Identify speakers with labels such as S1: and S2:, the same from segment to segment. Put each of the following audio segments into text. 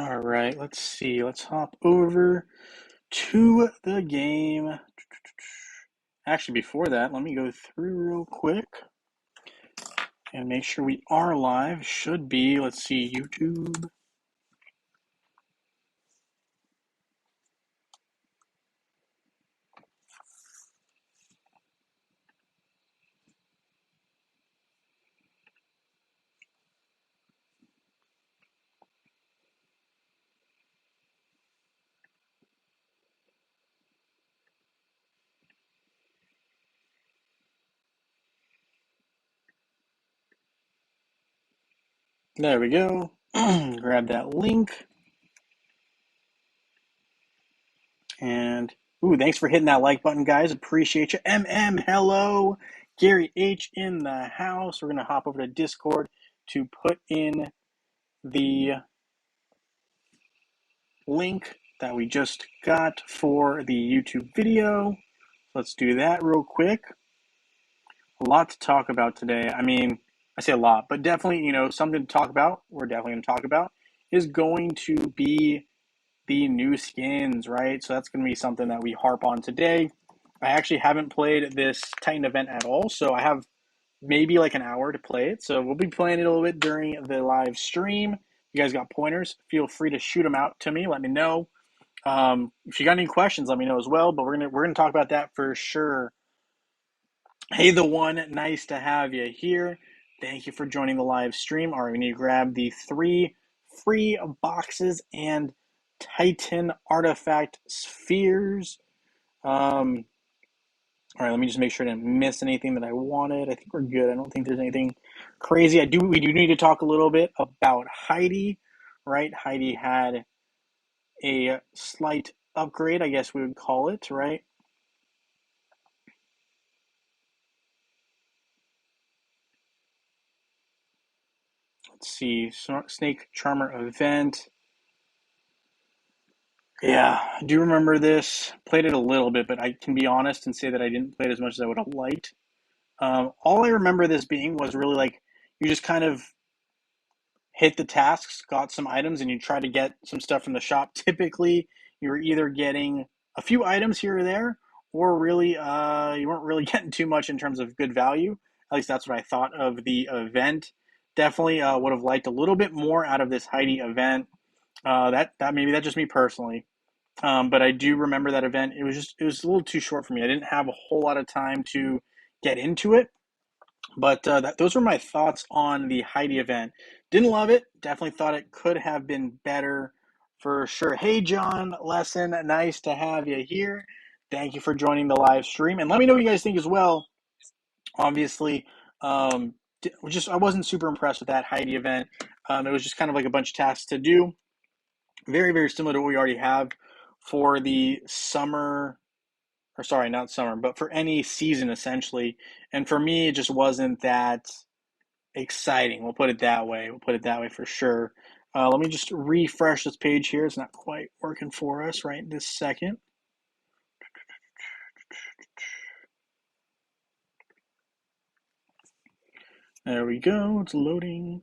S1: All right, let's see. Let's hop over to the game. Actually, before that, let me go through real quick and make sure we are live. Should be, let's see, YouTube. There we go. Grab that link. And, ooh, thanks for hitting that like button, guys. Appreciate you. Hello. Gary H in the house. We're going to hop over to Discord to put in the link that we just got for the YouTube video. Let's do that real quick. A lot to talk about today. I mean, I say a lot, but definitely, something to talk about, we're definitely going to talk about, is going to be the new skins, right? So that's going to be something that we harp on today. I actually haven't played this Titan event at all, so I have maybe like an hour to play it. So we'll be playing it a little bit during the live stream. If you guys got pointers, feel free to shoot them out to me. Let me know. If you got any questions, let me know as well. But we're gonna talk about that for sure. Hey, the one, nice to have you here. Thank you for joining the live stream. All right, we need to grab the 3 free boxes and Titan artifact spheres. All right, let me just make sure I didn't miss anything that I wanted. I think we're good. I don't think there's anything crazy. We do need to talk a little bit about Heidi, right? Heidi had a slight upgrade, I guess we would call it, right? Let's see, Snake Charmer event. Yeah, I do remember this. Played it a little bit, but I can be honest and say that I didn't play it as much as I would have liked. All I remember this being was really like you just kind of hit the tasks, got some items, and you try to get some stuff from the shop. Typically, you were either getting a few items here or there, or really you weren't really getting too much in terms of good value. At least that's what I thought of the event. Definitely would have liked a little bit more out of this Heidi event. That maybe that's just me personally. But I do remember that event. It was a little too short for me. I didn't have a whole lot of time to get into it. But those were my thoughts on the Heidi event. Didn't love it. Definitely thought it could have been better for sure. Hey, John Lesson, nice to have you here. Thank you for joining the live stream. And let me know what you guys think as well. Obviously, I wasn't super impressed with that Heidi event. It was just kind of like a bunch of tasks to do. Very, very similar to what we already have for the summer, or sorry, not summer, but for any season essentially. And for me, it just wasn't that exciting. We'll put it that way. We'll put it that way for sure. Let me just refresh this page here. It's not quite working for us right this second. There we go. It's loading.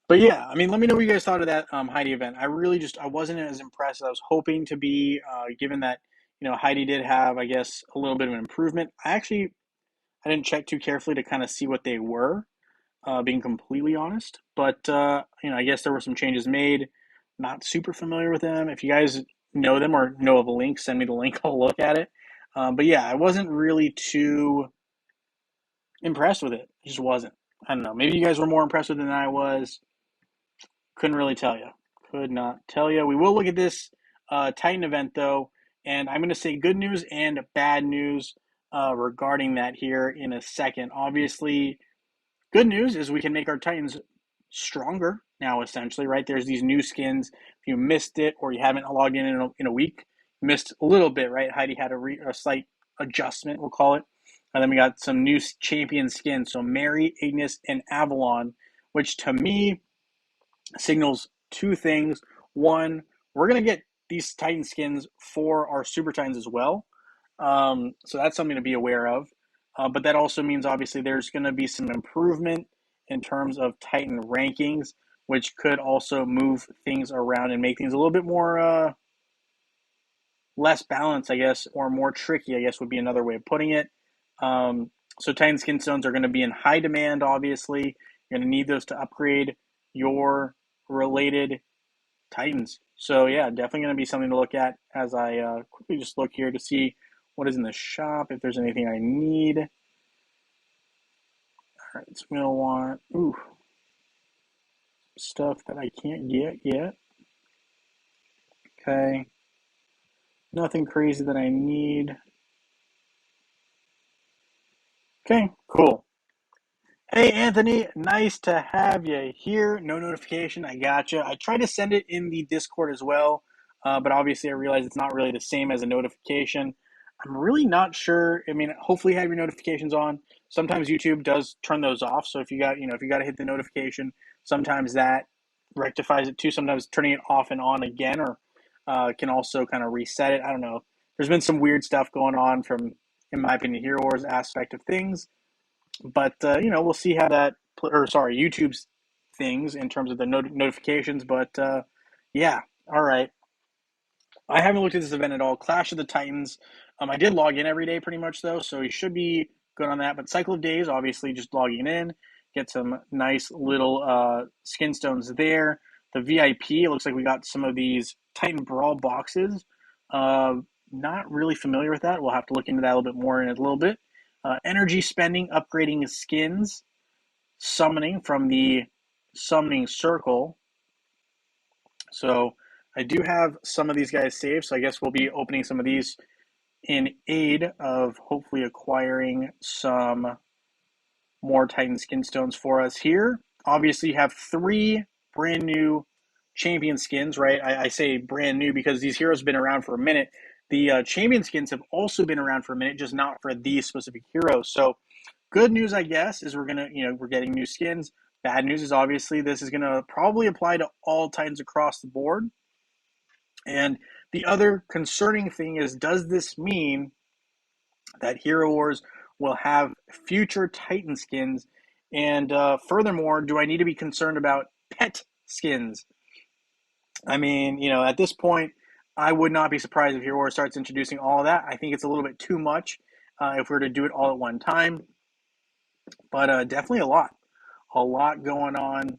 S1: But yeah, I mean, let me know what you guys thought of that Heidi event. I wasn't as impressed as I was hoping to be, given that Heidi did have, I guess, a little bit of an improvement. I didn't check too carefully to kind of see what they were, being completely honest. But I guess there were some changes made. Not super familiar with them. If you guys know them or know of a link, send me the link. I'll look at it. But yeah, I wasn't really too impressed with it. It just wasn't. I don't know. Maybe you guys were more impressed with it than I was. Couldn't really tell you. Could not tell you. We will look at this Titan event though, and I'm going to say good news and bad news regarding that here in a second. Obviously, good news is we can make our Titans stronger now, essentially, right? There's these new skins. If you missed it or you haven't logged in a week, missed a little bit, right? Heidi had a slight adjustment, we'll call it. And then we got some new champion skins. So Mary, Ignis, and Avalon, which to me signals two things. One, we're going to get these Titan skins for our Super Titans as well. So that's something to be aware of. But that also means obviously there's going to be some improvement in terms of Titan rankings. which could also move things around and make things a little bit more less balanced, I guess, or more tricky, I guess would be another way of putting it. So Titan skin stones are going to be in high demand, obviously. You're going to need those to upgrade your related Titans. So yeah, definitely going to be something to look at as I quickly just look here to see what is in the shop, if there's anything I need. All right, so I'm going to want stuff that I can't get yet. Okay, nothing crazy that I need. Okay, cool. Hey Anthony, nice to have you here. No notification, I gotcha. I tried to send it in the Discord as well, but obviously I realized it's not really the same as a notification. I'm really not sure. I mean, hopefully you have your notifications on. Sometimes YouTube does turn those off, so if you got, if you got to hit the notification, sometimes that rectifies it too. Sometimes turning it off and on again, or can also kind of reset it. I don't know. There's been some weird stuff going on from, in my opinion, Hero Wars aspect of things. But we'll see how that, or sorry, YouTube's things in terms of the notifications. But yeah, all right. I haven't looked at this event at all. Clash of the Titans. I did log in every day pretty much though, so you should be good on that. But Cycle of Days, obviously, just logging in, get some nice little skin stones there. The VIP, it looks like we got some of these Titan Brawl boxes. Not really familiar with that. We'll have to look into that a little bit more in a little bit. Energy spending, upgrading skins, summoning from the summoning circle. So I do have some of these guys saved, so I guess we'll be opening some of these in aid of hopefully acquiring some more Titan skin stones for us here. Obviously, you have 3 brand new champion skins, right? I say brand new because these heroes have been around for a minute. The champion skins have also been around for a minute, just not for these specific heroes. So good news, I guess, is we're getting new skins. Bad news is obviously this is gonna probably apply to all Titans across the board. And the other concerning thing is, does this mean that Hero Wars will have future Titan skins? And furthermore, do I need to be concerned about pet skins? I mean, at this point, I would not be surprised if Hero Wars starts introducing all of that. I think it's a little bit too much if we were to do it all at one time. But definitely a lot going on.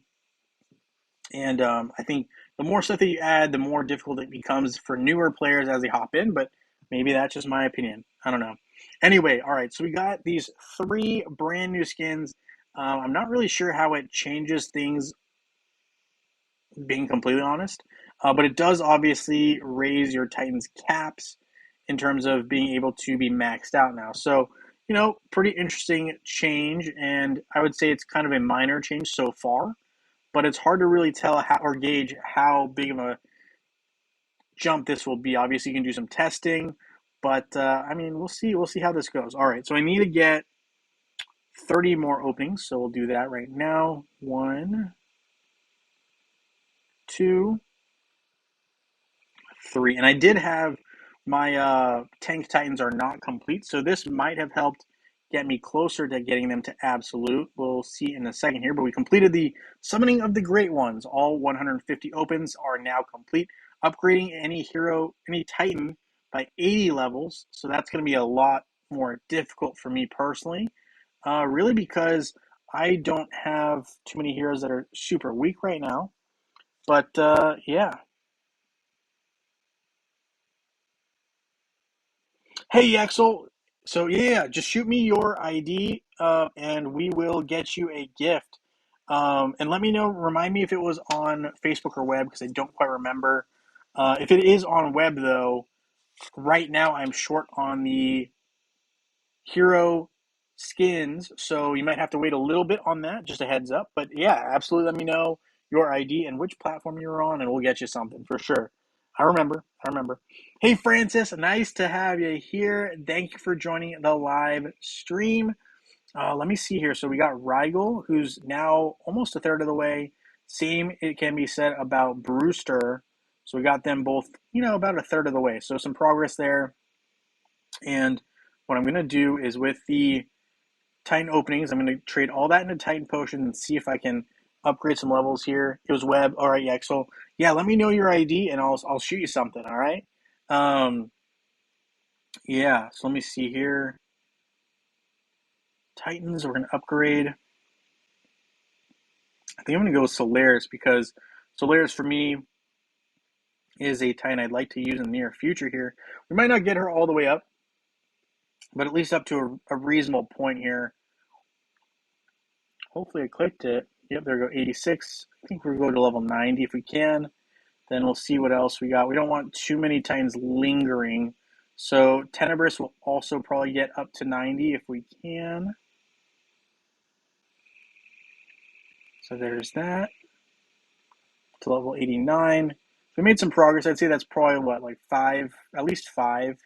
S1: And I think the more stuff that you add, the more difficult it becomes for newer players as they hop in. But maybe that's just my opinion. I don't know. Anyway, all right. So we got these 3 brand new skins. I'm not really sure how it changes things, being completely honest. But it does obviously raise your Titans caps in terms of being able to be maxed out now. So, pretty interesting change. And I would say it's kind of a minor change so far, but it's hard to really tell how or gauge how big of a jump this will be. Obviously, you can do some testing, but I mean, we'll see. We'll see how this goes. All right, so I need to get 30 more openings, so we'll do that right now. 1, 2, 3, and I did have my tank Titans are not complete, so this might have helped get me closer to getting them to absolute. We'll see in a second here, but we completed the summoning of the great ones. All 150 opens are now complete. Upgrading any hero, any Titan by 80 levels, so that's going to be a lot more difficult for me personally. Really because I don't have too many heroes that are super weak right now. But yeah. Hey, Axel. So yeah, just shoot me your ID, and we will get you a gift. And let me know. Remind me if it was on Facebook or web because I don't quite remember. If it is on web though, right now I'm short on the hero skins, so you might have to wait a little bit on that. Just a heads up. But yeah, absolutely. Let me know your ID and which platform you're on, and we'll get you something for sure. I remember. I remember. Hey, Francis, nice to have you here. Thank you for joining the live stream. Let me see here. So we got Rigel, who's now almost a third of the way. Same, it can be said about Brewster. So we got them both, about a third of the way. So some progress there. And what I'm going to do is with the Titan openings, I'm going to trade all that into Titan potions and see if I can upgrade some levels here. It was web. All right, Yaxel. Yeah, let me know your ID and I'll shoot you something. All right. Um, yeah. So let me see here. Titans. We're gonna upgrade. I think I'm gonna go with Solaris because Solaris for me is a Titan I'd like to use in the near future here. We might not get her all the way up, but at least up to a reasonable point here. Hopefully I clicked it. Yep, there we go, 86. I think we'll go to level 90 if we can. Then we'll see what else we got. We don't want too many Titans lingering. So Tenebris will also probably get up to 90 if we can. So there's that. To level 89. We made some progress. I'd say that's probably what, like 5, at least 5,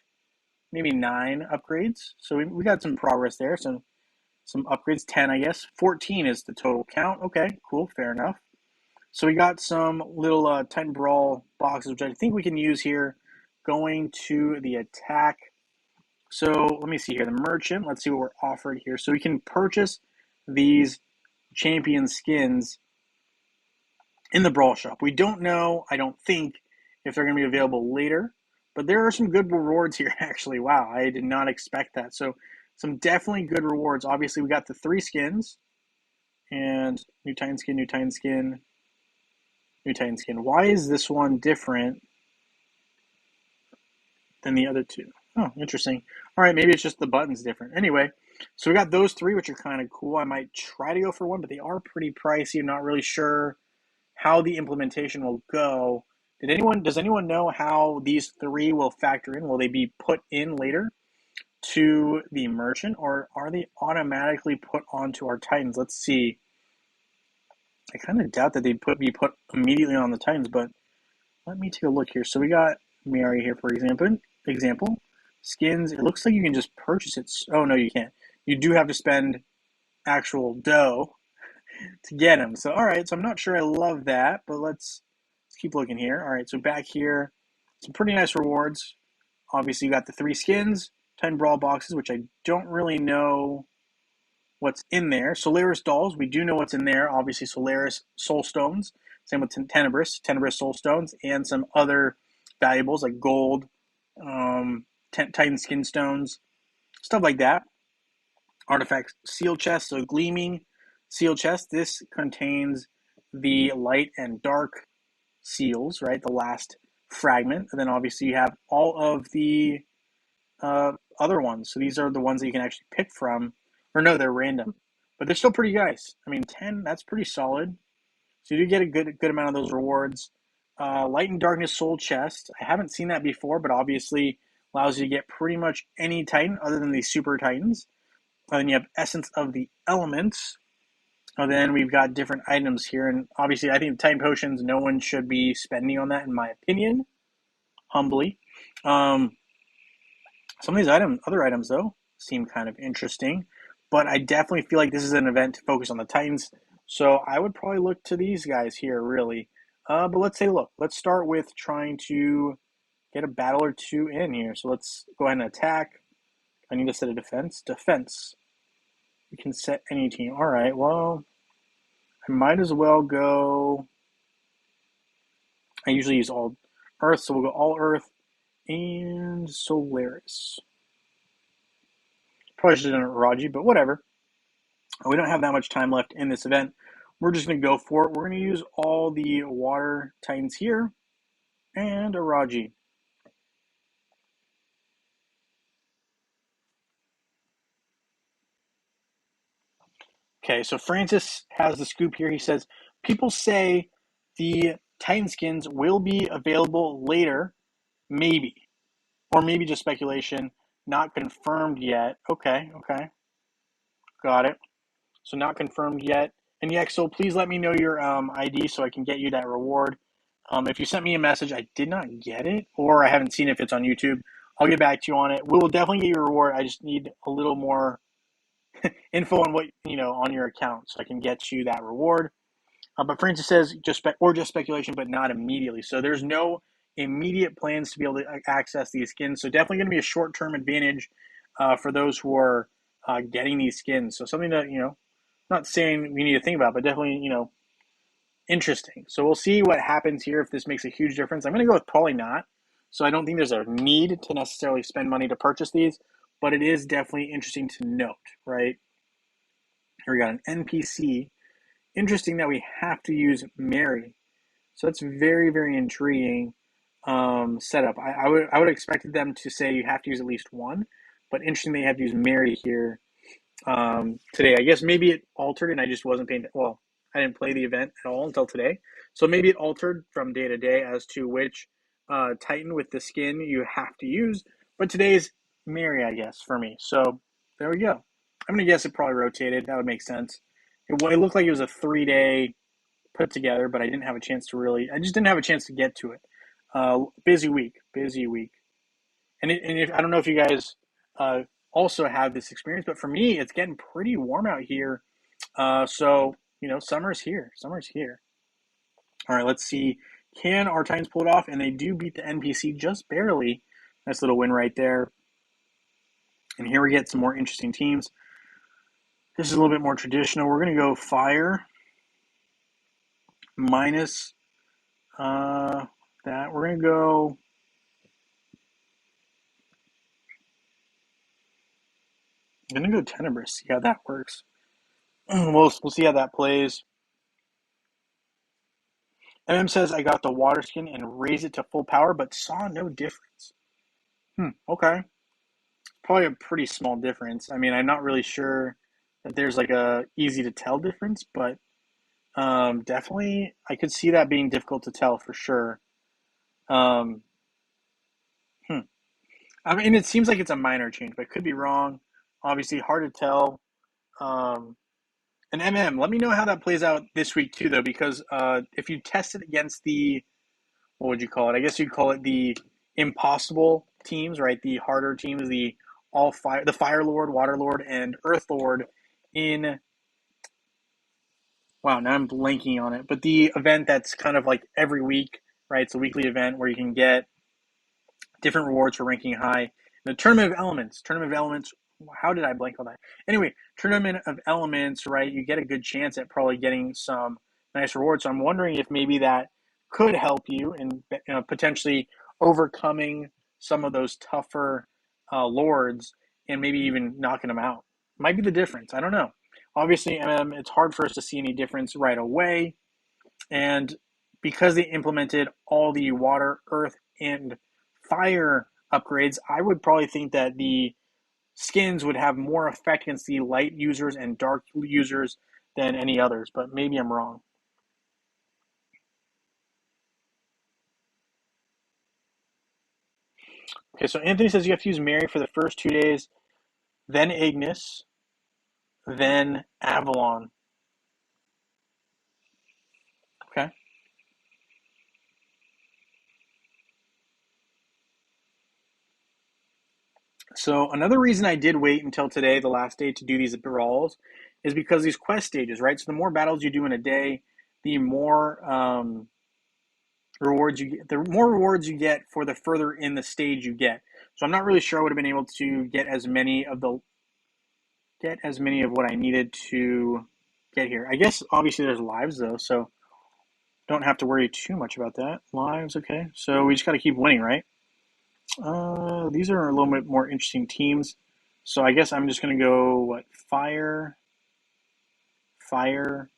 S1: maybe 9 upgrades. So we got some progress there. Some upgrades, 10 I guess. 14 is the total count. Okay, cool, fair enough. So we got some little Titan Brawl boxes, which I think we can use here. Going to the attack. So let me see here. The merchant, let's see what we're offered here. So we can purchase these champion skins in the Brawl Shop. We don't know, I don't think, if they're going to be available later. But there are some good rewards here, actually. Wow, I did not expect that. So some definitely good rewards. Obviously, we got the 3 skins. And new Titan skin, new Titan skin, new Titan skin. Why is this one different than the other 2? Oh, interesting. All right, maybe it's just the button's different. Anyway, so we got those 3, which are kind of cool. I might try to go for one, but they are pretty pricey. I'm not really sure how the implementation will go. Does anyone know how these 3 will factor in? Will they be put in later to the merchant, or are they automatically put onto our Titans? Let's see. I kind of doubt that they'd be put immediately on the Titans, but let me take a look here. So we got Mary here, for example. Skins. It looks like you can just purchase it. Oh, no, you can't. You do have to spend actual dough to get them. So, all right. So I'm not sure I love that, but let's keep looking here. All right. So back here, some pretty nice rewards. Obviously, you got the 3 skins, 10 brawl boxes, which I don't really know what's in there. Solaris dolls, we do know what's in there. Obviously, Solaris soul stones. Same with Tenebris soul stones, and some other valuables like gold, Titan skin stones, stuff like that. Artifact seal chest, so gleaming seal chest. This contains the light and dark seals, right? The last fragment. And then obviously you have all of the other ones. So these are the ones that you can actually pick from. Or no, they're random. But they're still pretty nice. I mean, 10, that's pretty solid. So you do get a good amount of those rewards. Light and Darkness Soul Chest. I haven't seen that before, but obviously allows you to get pretty much any Titan other than the Super Titans. And then you have Essence of the Elements. And then we've got different items here. And obviously, I think Titan Potions, no one should be spending on that, in my opinion. Humbly. Some of these other items, though, seem kind of interesting. But I definitely feel like this is an event to focus on the Titans. So I would probably look to these guys here, really. But let's take a look. Let's start with trying to get a battle or 2 in here. So let's go ahead and attack. I need to set a defense. Defense. You can set any team. All right, well, I might as well go. I usually use all Earth, so we'll go all Earth and Solaris. Probably should have done it Raji, but whatever. We don't have that much time left in this event. We're just going to go for it. We're going to use all the water Titans here and a Raji. Okay, so Francis has the scoop here. He says, people say the Titan skins will be available later, maybe. Or maybe just speculation, not confirmed yet. Okay. Got it. So not confirmed yet. And Yaxel, please let me know your ID so I can get you that reward. If you sent me a message, I did not get it, or I haven't seen if it's on YouTube. I'll get back to you on it. We will definitely get your reward. I just need a little more info on what on your account so I can get you that reward. But Francis says just speculation, but not immediately. So there's no immediate plans to be able to access these skins. So definitely going to be a short-term advantage for those who are getting these skins. So something that not saying we need to think about, but definitely Interesting. So we'll see what happens here if this makes a huge difference. I'm going to go with probably not. So I don't think there's a need to necessarily spend money to purchase these, but it is definitely interesting to note, right? Here we got an NPC. Interesting that we have to use Mary. So that's very, very intriguing setup. I would have expected them to say you have to use at least one, but interesting they have to use Mary here today. I guess maybe it altered and I just wasn't paying. Well, I didn't play the event at all until today, so maybe it altered from day to day as to which Titan with the skin you have to use. But today's Mary, I guess, for me. So there we go. I'm gonna guess it probably rotated. That would make sense. It looked like it was a 3 day put together, but I didn't have a chance to really. I just didn't have a chance to get to it. Busy week, busy week. And if, I don't know if you guys uh, also have this experience, but for me, it's getting pretty warm out here. So summer's here. Summer's here. All right, let's see. Can our Titans pull it off? And they do beat the NPC just barely. Nice little win right there. And here we get some more interesting teams. This is a little bit more traditional. We're going to go fire minus that. We're going to go. I'm going to go tenebrous. See how that works. We'll see how that plays. says I got the water skin and raised it to full power, but saw no difference. Okay. Probably a pretty small difference. I mean, I'm not really sure that there's like a easy to tell difference, but definitely I could see that being difficult to tell for sure. Um, hmm. I mean, it seems like it's a minor change, but could be wrong. Obviously, hard to tell. Um, and let me know how that plays out this week too, though, because if you test it against the what would you call it? I guess you'd call it the impossible teams, right? The harder teams, the Fire Lord, Water Lord, and Earth Lord in wow, now I'm blanking on it. But the event that's kind of like every week, right? It's a weekly event where you can get different rewards for ranking high. The Tournament of Elements. How did I blank on that? Anyway, Tournament of Elements, right? You get a good chance at probably getting some nice rewards. So I'm wondering if maybe that could help you in potentially overcoming some of those tougher lords and maybe even knocking them out. Might be the difference. I don't know. Obviously, it's hard for us to see any difference right away. And because they implemented all the water, earth, and fire upgrades, I would probably think that the skins would have more effect against the light users and dark users than any others, but maybe I'm wrong. Okay, so Anthony says you have to use Mary for the first 2 days, then Ignis, then Avalon. Okay. So another reason I did wait until today, the last day, to do these brawls, is because these quest stages, right? So the more battles you do in a day, the more rewards you get. The more rewards you get for the further in the stage you get. So I'm not really sure I would have been able to get as many of what I needed to get here. I guess obviously there's lives though, so don't have to worry too much about that. Lives, okay. So we just got to keep winning, right? These are a little bit more interesting teams. So I guess I'm just gonna go what fire, fire,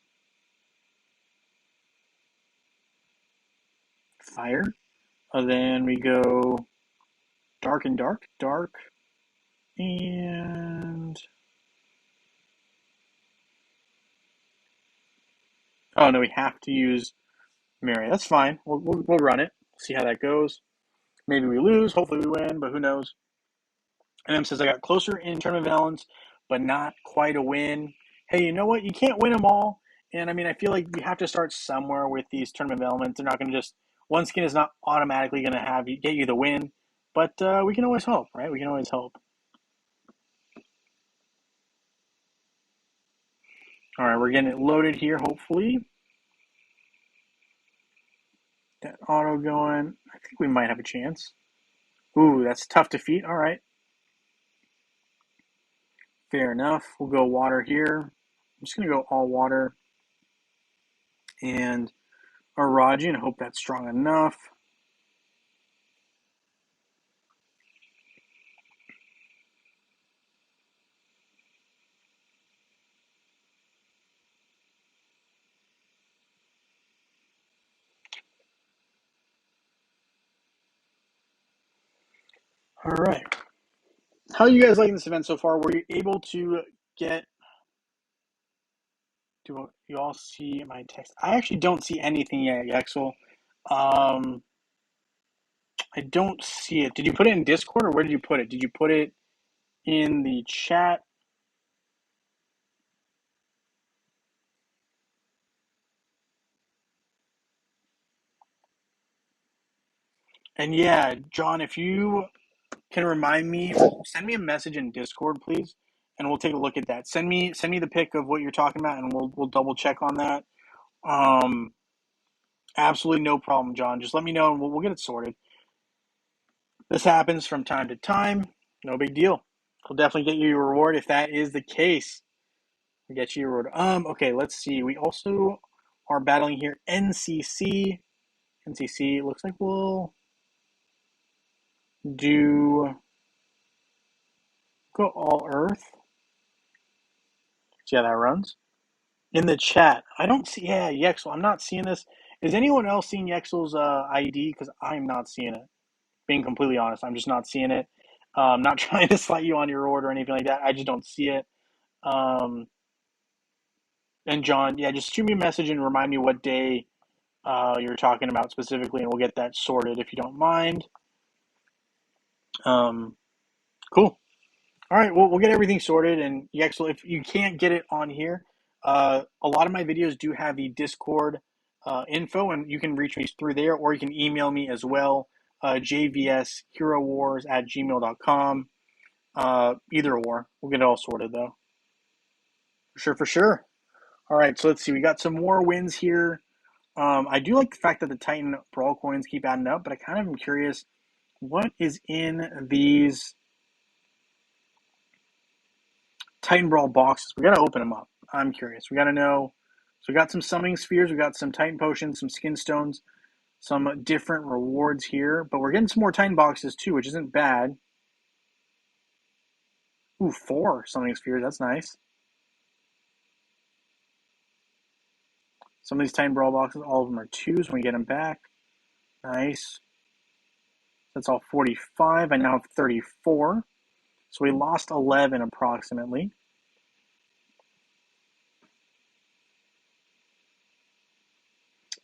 S1: fire. Then we go dark and dark, dark, and oh no, we have to use Mary. That's fine. We'll run it. See how that goes. Maybe we lose. Hopefully we win, but who knows? And says I got closer in tournament balance, but not quite a win. Hey, you know what? You can't win them all. And I mean, I feel like you have to start somewhere with these tournament elements. They're not going to just one skin is not automatically going to have you get you the win, but we can always hope, right? We can always hope. All right, we're getting it loaded here. Hopefully, that auto going. I think we might have a chance. Ooh, that's tough defeat. All right, fair enough. We'll go water here. I'm just going to go all water. and a Raji, and I hope that's strong enough. All right. How are you guys liking this event so far? Were you able to get? Do you all see my text? I actually don't see anything yet, Yaxel. Um, I don't see it. Did you put it in Discord or where did you put it? Did you put it in the chat? And yeah, John, if you can remind me, send me a message in Discord, please, and we'll take a look at that. Send me the pic of what you're talking about, and we'll double check on that. Um, Absolutely no problem, John. Just let me know, and we'll get it sorted. This happens from time to time. No big deal. We'll definitely get you your reward if that is the case. We'll get you your reward. Okay, let's see. We also are battling here NCC. NCC. It looks like we'll do go all Earth. See how that runs? In the chat. I don't see. Yeah, Yexel. I'm not seeing this. Is anyone else seeing Yexel's ID? Because I'm not seeing it. Being completely honest, I'm just not seeing it. I'm not trying to slight you on your order or anything like that. I just don't see it. Um, and John, yeah, just shoot me a message and remind me what day you're talking about specifically, and we'll get that sorted if you don't mind. Um, cool. All right, well, we'll get everything sorted. And Yexel, if you can't get it on here, a lot of my videos do have the Discord info, and you can reach me through there, or you can email me as well, jvsherowars@gmail.com. Either or. We'll get it all sorted, though. For sure, for sure. All right, so let's see. We got some more wins here. I do like the fact that the Titan Brawl coins keep adding up, but I kind of am curious what is in these Titan Brawl boxes. We got to open them up. I'm curious. We got to know. So we got some summoning spheres. We got some Titan potions, some skin stones, some different rewards here. But we're getting some more Titan boxes too, which isn't bad. Ooh, 4 summoning spheres. That's nice. Some of these Titan Brawl boxes, all of them are 2s when we get them back. Nice. That's all 45. I now have 34. So we lost 11 approximately.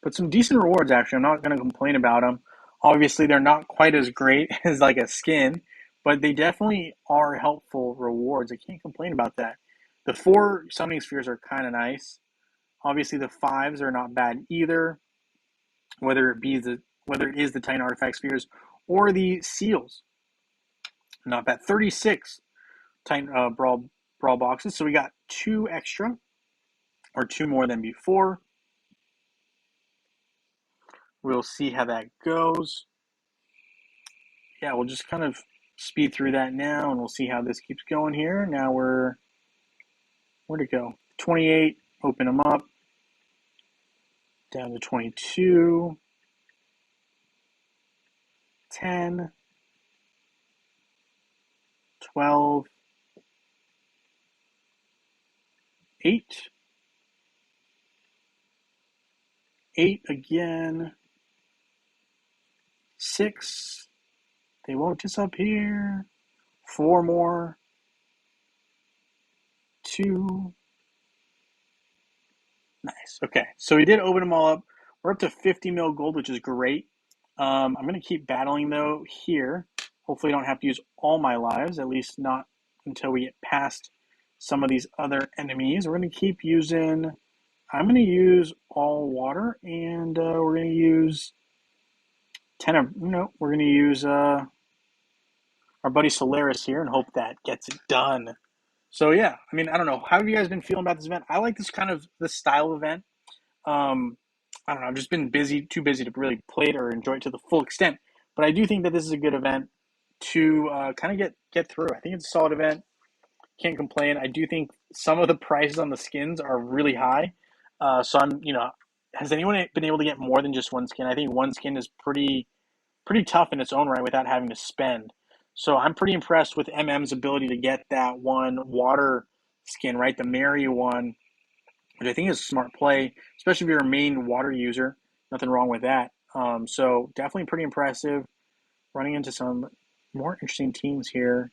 S1: But some decent rewards, actually. I'm not going to complain about them. Obviously, they're not quite as great as like a skin, but they definitely are helpful rewards. I can't complain about that. The 4 summoning spheres are kind of nice. Obviously, the 5s are not bad either. Whether it is the Titan artifact spheres or the seals, not bad. 36 Titan brawl boxes. So we got 2 extra, or 2 more than before. We'll see how that goes. Yeah, we'll just kind of speed through that now, and we'll see how this keeps going here. Now where'd it go? 28, open them up. Down to 22, 10, 12, 8, 8 again, 6, they won't disappear, 4 more, 2, nice. Okay, so we did open them all up. We're up to 50 mil gold, which is great. I'm going to keep battling, though, here. Hopefully I don't have to use all my lives, at least not until we get past some of these other enemies. We're going to keep using... I'm going to use all water, and we're going to use 10 of... No, we're going to use our buddy Solaris here and hope that gets it done. So, yeah, I mean, I don't know. How have you guys been feeling about this event? I like this style of event. I don't know. I've just been too busy to really play it or enjoy it to the full extent. But I do think that this is a good event to kind of get through. I think it's a solid event. Can't complain. I do think some of the prices on the skins are really high. So I'm has anyone been able to get more than just one skin? I think one skin is pretty tough in its own right without having to spend. So I'm pretty impressed with MM's ability to get that one water skin, right? The Mary one, which I think is a smart play, especially if you're a main water user. Nothing wrong with that. So definitely pretty impressive. Running into some more interesting teams here.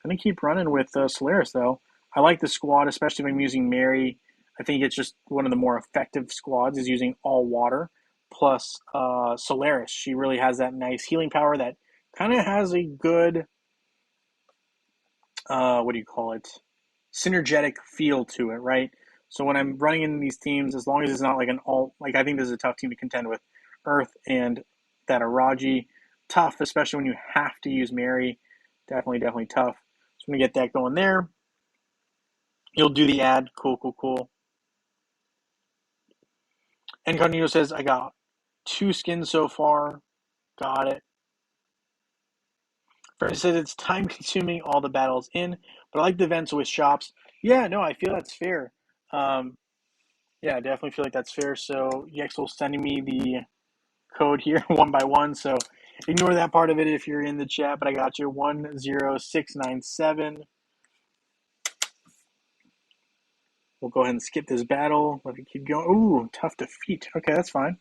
S1: I'm gonna keep running with Solaris though. I like the squad, especially when I'm using Mary. I think it's just one of the more effective squads is using all water plus Solaris. She really has that nice healing power that kind of has a good what do you call it? Synergetic feel to it, right? So when I'm running in these teams, as long as it's not like an alt, like I think this is a tough team to contend with. Earth and that Araji, tough, especially when you have to use Mary. Definitely tough. So I'm gonna get that going there. You'll do the ad. Cool, cool, cool. Incognito says, I got 2 skins so far. Got it. First says it's time consuming all the battles in, but I like the events with shops. Yeah, no, I feel that's fair. Um, yeah, I definitely feel like that's fair. So Yexel's sending me the code here one by one. So ignore that part of it if you're in the chat, but I got you 10697. We'll go ahead and skip this battle. Let me keep going. Ooh, tough defeat. Okay, that's fine.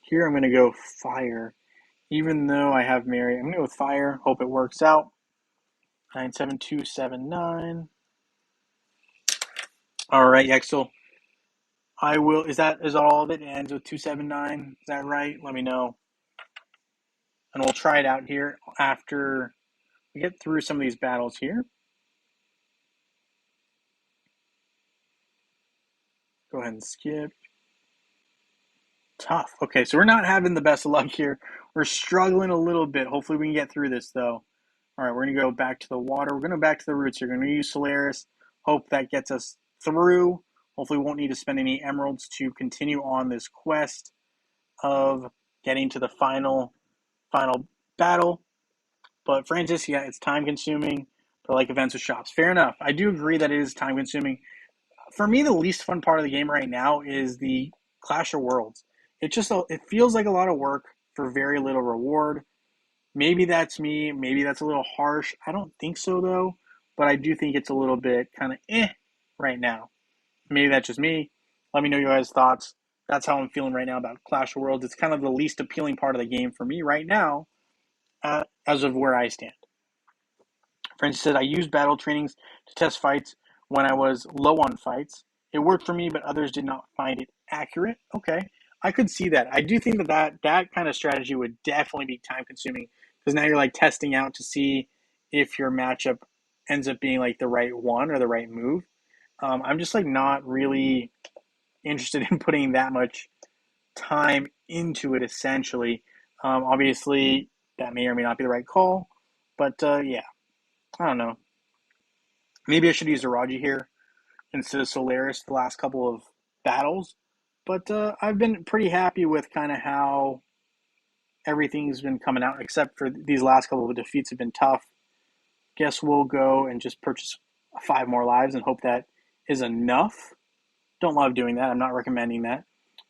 S1: Here I'm going to go fire. Even though I have Mary, I'm going to go with fire. Hope it works out. 97279. All right, Yexel. I will. Is that all of it? It ends with 279. Is that right? Let me know. And we'll try it out here after we get through some of these battles here. Go ahead and skip. Tough. Okay, so we're not having the best of luck here. We're struggling a little bit. Hopefully we can get through this, though. All right, we're going to go back to the water. We're going to go back to the roots. We're going to use Solaris. Hope that gets us through. Hopefully we won't need to spend any emeralds to continue on this quest of getting to the final battle. But Francis, yeah, it's time consuming. But like events with shops. Fair enough. I do agree that it is time consuming. For me, the least fun part of the game right now is the Clash of Worlds. It feels like a lot of work for very little reward. Maybe that's me. Maybe that's a little harsh. I don't think so though. But I do think it's a little bit kind of right now. Maybe that's just me. Let me know your guys' thoughts. That's how I'm feeling right now about Clash of Worlds. It's kind of the least appealing part of the game for me right now, as of where I stand. Francis said, I used battle trainings to test fights when I was low on fights. It worked for me, but others did not find it accurate. Okay. I could see that. I do think that kind of strategy would definitely be time consuming because now you're like testing out to see if your matchup ends up being like the right one or the right move. I'm just like not really interested in putting that much time into it essentially. Obviously, that may or may not be the right call, but yeah, I don't know. Maybe I should use Araji here instead of Solaris the last couple of battles. But I've been pretty happy with kind of how everything's been coming out, except for these last couple of defeats have been tough. Guess we'll go and just purchase 5 more lives and hope that is enough. Don't love doing that. I'm not recommending that.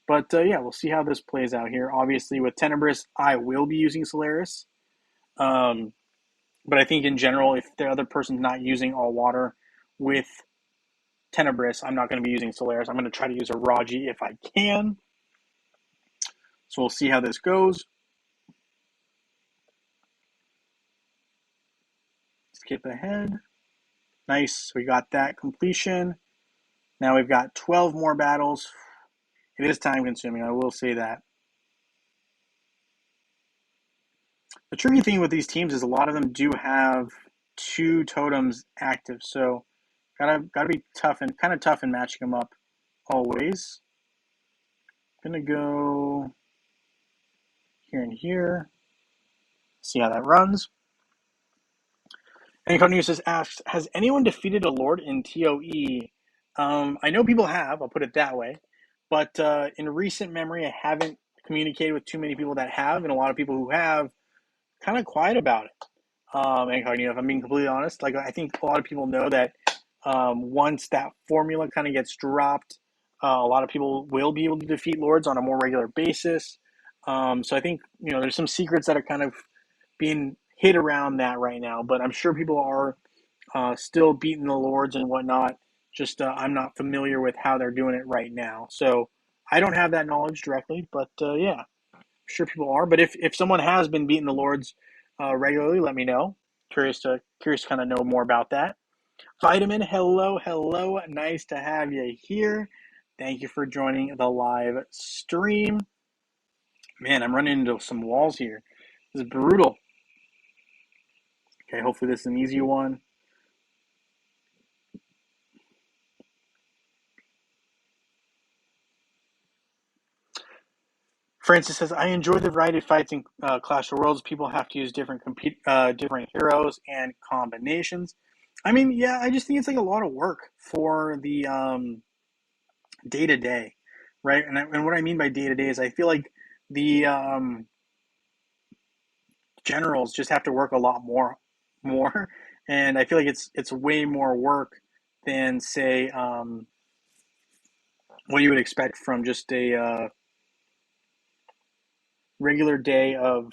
S1: But yeah, we'll see how this plays out here. Obviously, with Tenebris, I will be using Solaris. Um, but I think in general, if the other person's not using all water with Tenebris, I'm not going to be using Solaris. I'm going to try to use a Raji if I can. So we'll see how this goes. Skip ahead. Nice. We got that completion. Now we've got 12 more battles. It is time consuming, I will say that. The tricky thing with these teams is a lot of them do have 2 totems active, so gotta be tough and kind of tough in matching them up always. Gonna go here and here. See how that runs. And Cornelius asks, has anyone defeated a lord in TOE? I know people have, I'll put it that way. But in recent memory, I haven't communicated with too many people that have, and a lot of people who have kind of quiet about it. Incognito, if I'm being completely honest. Like, I think a lot of people know that once that formula kind of gets dropped, a lot of people will be able to defeat Lords on a more regular basis. So I think, there's some secrets that are kind of being hit around that right now, but I'm sure people are still beating the Lords and whatnot. Just I'm not familiar with how they're doing it right now. So I don't have that knowledge directly, but yeah, sure people are. But if someone has been beating the Lords regularly, let me know. Curious to kind of know more about that. Vitamin, hello, hello. Nice to have you here. Thank you for joining the live stream. Man, I'm running into some walls here. This is brutal. Okay, hopefully this is an easy one. Francis says, I enjoy the variety of fights in Clash of Worlds. People have to use different heroes and combinations. I mean, yeah, I just think it's like a lot of work for the day to day, right? And what I mean by day to day is I feel like the generals just have to work a lot more, and I feel like it's way more work than say what you would expect from just a regular day of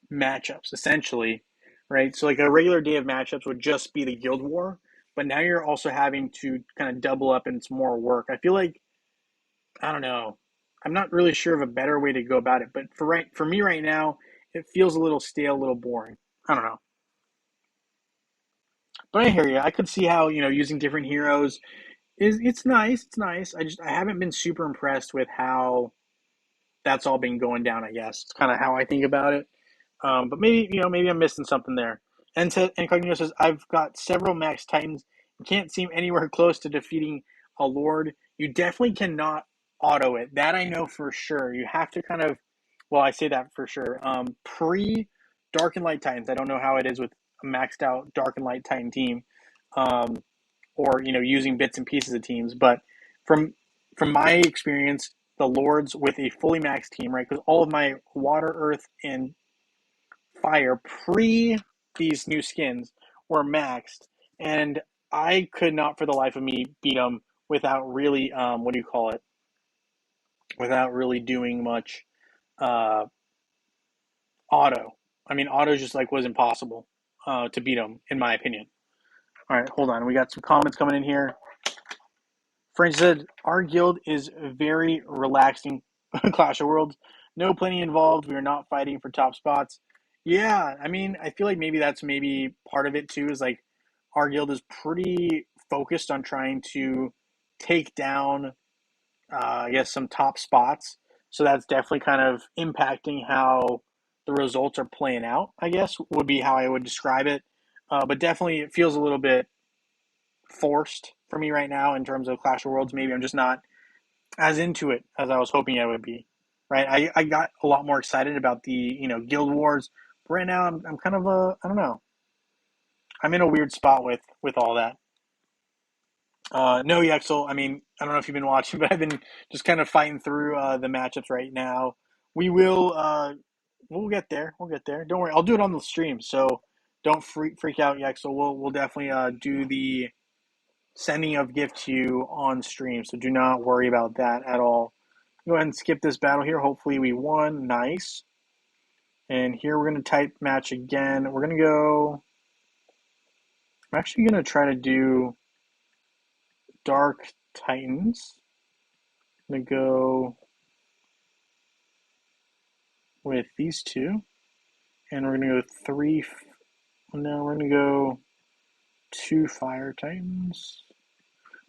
S1: matchups, essentially, right? So like a regular day of matchups would just be the Guild War, but now you're also having to kind of double up and it's more work. I feel like I don't know. I'm not really sure of a better way to go about it, but for me right now, it feels a little stale, a little boring. I don't know. But I hear you. I could see how, using different heroes is it's nice. It's nice. I haven't been super impressed with how that's all been going down, I guess. It's kind of how I think about it. But maybe I'm missing something there. And Incognito says, I've got several max titans. You can't seem anywhere close to defeating a lord. You definitely cannot auto it. That I know for sure. You have to kind of, well, I say that for sure. Pre Dark and Light Titans, I don't know how it is with a maxed out Dark and Light Titan team, um, or using bits and pieces of teams. But from from my experience, the lords with a fully maxed team, right? Because all of my water, earth, and fire pre these new skins were maxed, and I could not for the life of me beat them without really what do you call it? Without really doing much uh, auto. I mean, auto just like was impossible to beat them in my opinion. All right, hold on. We got some comments coming in here. French said, our guild is very relaxing Clash of Worlds. No planning involved. We are not fighting for top spots. Yeah, I mean, I feel like maybe part of it too is like our guild is pretty focused on trying to take down, I guess, some top spots. So that's definitely kind of impacting how the results are playing out, I guess, would be how I would describe it. But definitely it feels a little bit forced for me right now in terms of Clash of Worlds. Maybe I'm just not as into it as I was hoping I would be. Right, I got a lot more excited about the Guild Wars. But right now, I'm kind of I don't know. I'm in a weird spot with all that. No, Yexel. I mean, I don't know if you've been watching, but I've been just kind of fighting through the matchups right now. We will. We'll get there. We'll get there. Don't worry. I'll do it on the stream. So don't freak out, Yexel. We'll definitely do the sending of gift to you on stream. So do not worry about that at all. Go ahead and skip this battle here. Hopefully we won. Nice. And here we're going to type match again. We're going to go. I'm actually going to try to do Dark Titans. I'm going to go with these two. And we're going to go three. No, we're going to go two Fire Titans.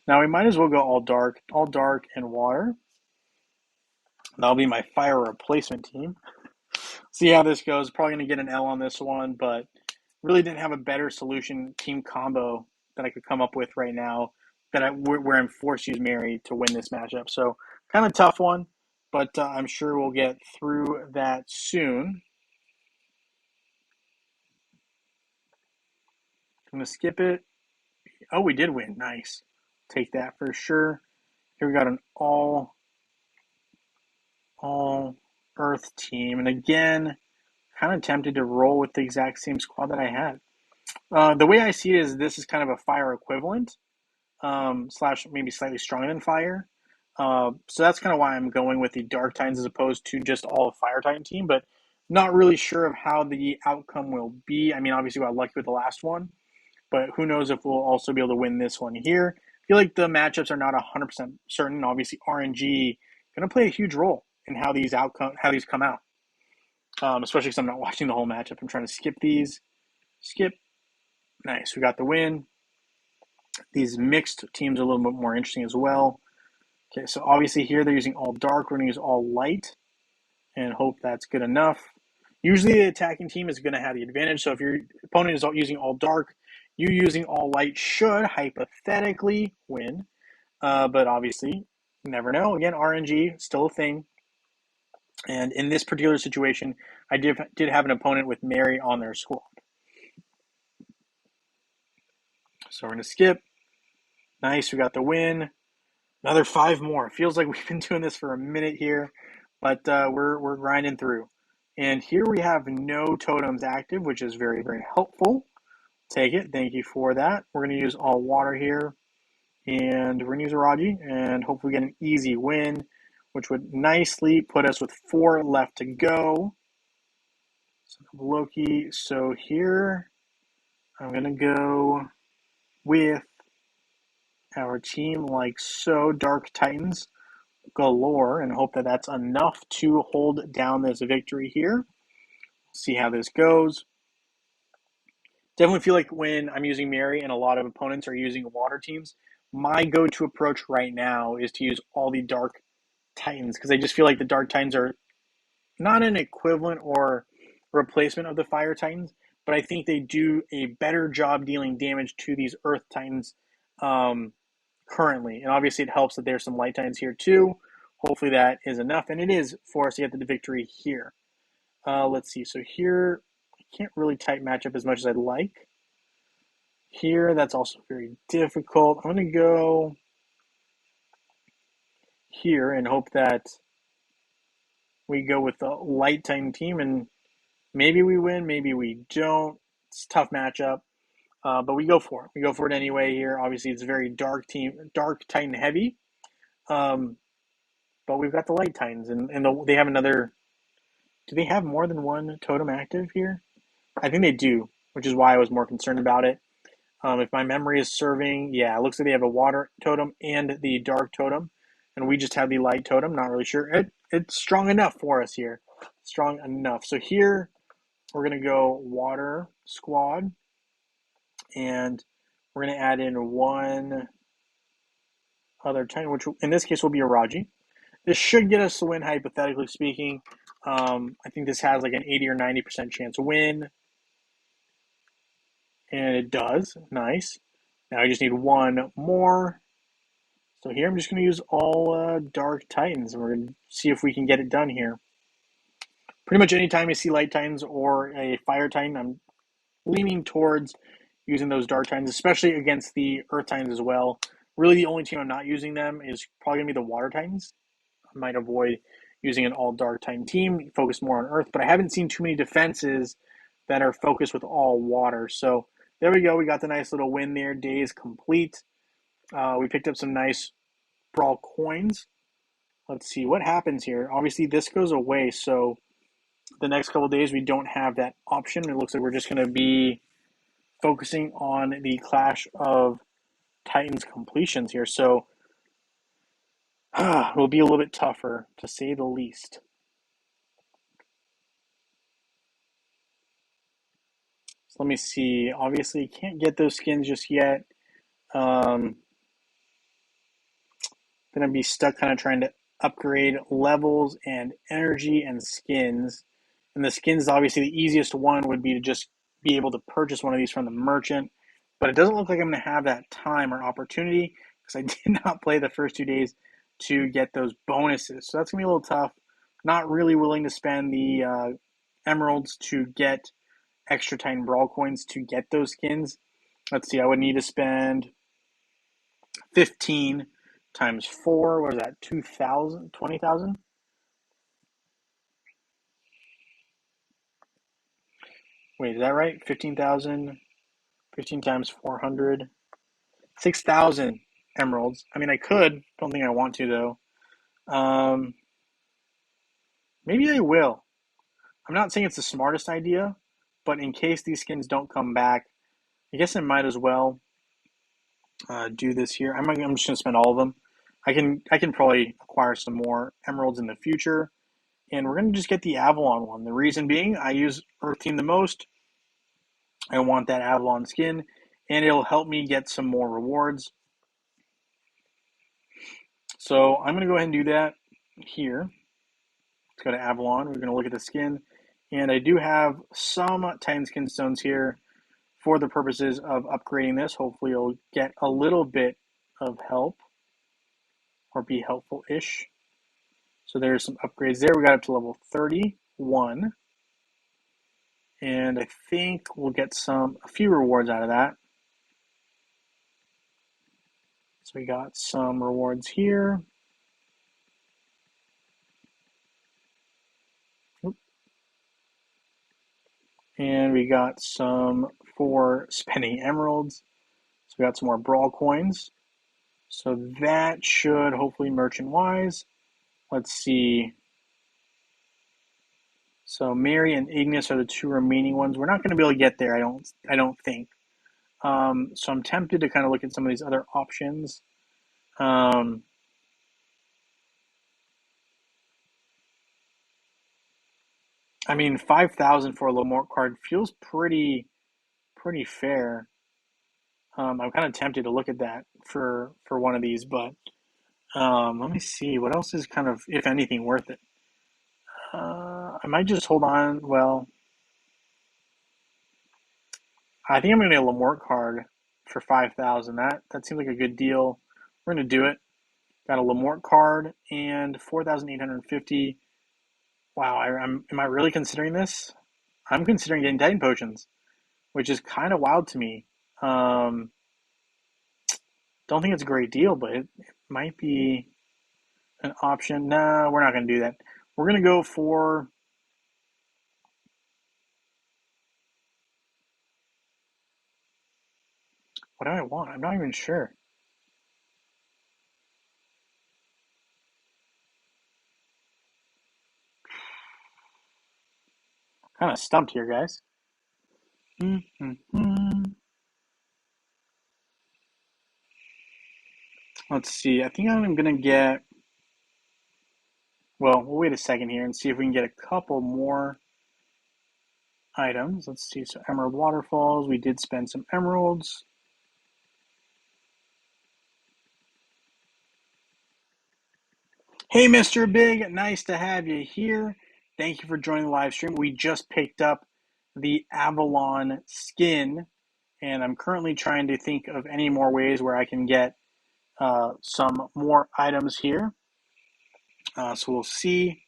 S1: Now we might as well go all dark and water. That'll be my fire replacement team. See how this goes. Probably going to get an L on this one, but really didn't have a better solution team combo that I could come up with right now where I'm forced to use Mary to win this matchup. So kind of tough one, but I'm sure we'll get through that soon. I'm going to skip it. Oh, we did win. Nice. Take that for sure. Here we got an all Earth team. And again, kind of tempted to roll with the exact same squad that I had. The way I see it is this is kind of a fire equivalent, slash maybe slightly stronger than fire. So that's kind of why I'm going with the Dark Titans as opposed to just all of Fire Titan team, but not really sure of how the outcome will be. I mean, obviously, we got lucky with the last one, but who knows if we'll also be able to win this one here. I feel like the matchups are not 100% certain. Obviously, RNG going to play a huge role in how these come out. Especially because I'm not watching the whole matchup. I'm trying to skip these. Skip. Nice. We got the win. These mixed teams are a little bit more interesting as well. Okay, so obviously here they're using all dark. We're going to use all light and hope that's good enough. Usually the attacking team is going to have the advantage. So if your opponent is using all dark, you using all light should hypothetically win. But obviously, you never know. Again, RNG, still a thing. And in this particular situation, I did have an opponent with Mary on their squad. So we're going to skip. Nice, we got the win. Another 5 more. It feels like we've been doing this for a minute here, but we're grinding through. And here we have no totems active, which is very, very helpful. Take it. Thank you for that. We're going to use all water here, and we're going to use a Raji, and hopefully get an easy win, which would nicely put us with 4 left to go. So Loki. So here, I'm going to go with our team like so, Dark Titans galore, and hope that that's enough to hold down this victory here. See how this goes. Definitely feel like when I'm using Mary and a lot of opponents are using water teams, my go-to approach right now is to use all the Dark Titans because I just feel like the Dark Titans are not an equivalent or replacement of the Fire Titans, but I think they do a better job dealing damage to these Earth Titans currently. And obviously it helps that there's some Light Titans here too. Hopefully that is enough, and it is for us to get the victory here. Let's see. So here, I can't really type matchup as much as I'd like. Here, that's also very difficult. I'm going to go here and hope that we go with the Light Titan team, and maybe we win, maybe we don't. It's a tough matchup, but we go for it. We go for it anyway here. Obviously, it's a very dark Titan heavy. But we've got the Light Titans, and they have another. Do they have more than one totem active here? I think they do, which is why I was more concerned about it. If my memory is serving, yeah, it looks like they have a water totem and the dark totem, and we just have the light totem. Not really sure. It's strong enough for us here. Strong enough. So here, we're going to go water squad, and we're going to add in one other titan, which in this case will be a Raji. This should get us the win, hypothetically speaking. I think this has like an 80 or 90% chance to win. And it does. Nice. Now I just need one more. So here I'm just going to use all Dark Titans. And we're going to see if we can get it done here. Pretty much anytime I see Light Titans or a Fire Titan, I'm leaning towards using those Dark Titans, especially against the Earth Titans as well. Really the only team I'm not using them is probably going to be the Water Titans. I might avoid using an all Dark Titan team, focus more on Earth, but I haven't seen too many defenses that are focused with all water. So there we go. We got the nice little win there. Day is complete. We picked up some nice brawl coins. Let's see what happens here. Obviously, this goes away, so the next couple of days we don't have that option. It looks like we're just going to be focusing on the Clash of Titans completions here. So it will be a little bit tougher, to say the least. So let me see. Obviously, can't get those skins just yet. Gonna be stuck kind of trying to upgrade levels and energy and skins. And the skins, obviously, the easiest one would be to just be able to purchase one of these from the merchant. But it doesn't look like I'm going to have that time or opportunity because I did not play the first 2 days to get those bonuses. So that's going to be a little tough. Not really willing to spend the emeralds to get extra Titan Brawl coins to get those skins. Let's see, I would need to spend 15 times 4. What is that? 2,000? 20,000? Wait, is that right? 15,000, 15 times 400, 6,000 emeralds. I mean, I could. Don't think I want to, though. Maybe I will. I'm not saying it's the smartest idea, but in case these skins don't come back, I guess I might as well do this here. I'm just gonna spend all of them. I can probably acquire some more emeralds in the future, and we're gonna just get the Avalon one. The reason being, I use Earth Team the most. I want that Avalon skin, and it'll help me get some more rewards. So I'm gonna go ahead and do that here. Let's go to Avalon. We're gonna look at the skin, and I do have some Titan skin stones here for the purposes of upgrading this. Hopefully, it'll get a little bit of help or be helpful-ish. So there's some upgrades there. We got up to level 31. And I think we'll get a few rewards out of that. So we got some rewards here. And we got some for spending emeralds. So we got some more brawl coins. So that should hopefully merchant-wise. Let's see. So Mary and Ignis are the two remaining ones. We're not going to be able to get there, I don't think. So I'm tempted to kind of look at some of these other options. I mean, 5,000 for a Lamort card feels pretty fair. I'm kind of tempted to look at that for one of these, but let me see what else is kind of, if anything, worth it. I might just hold on. Well, I think I'm gonna get a Lamort card for 5,000. That seems like a good deal. We're gonna do it. Got a Lamort card and 4,850. Wow, am I really considering this? I'm considering getting Titan potions, which is kind of wild to me. Um, don't think it's a great deal, but it might be an option. No, we're not going to do that. We're going to go for. What do I want? I'm not even sure. Kind of stumped here, guys. Let's see. I think I'm going to get. Well, we'll wait a second here and see if we can get a couple more items. Let's see. So, Emerald Waterfalls. We did spend some emeralds. Hey, Mr. Big, nice to have you here. Thank you for joining the live stream. We just picked up the Avalon skin, and I'm currently trying to think of any more ways where I can get some more items here. So we'll see.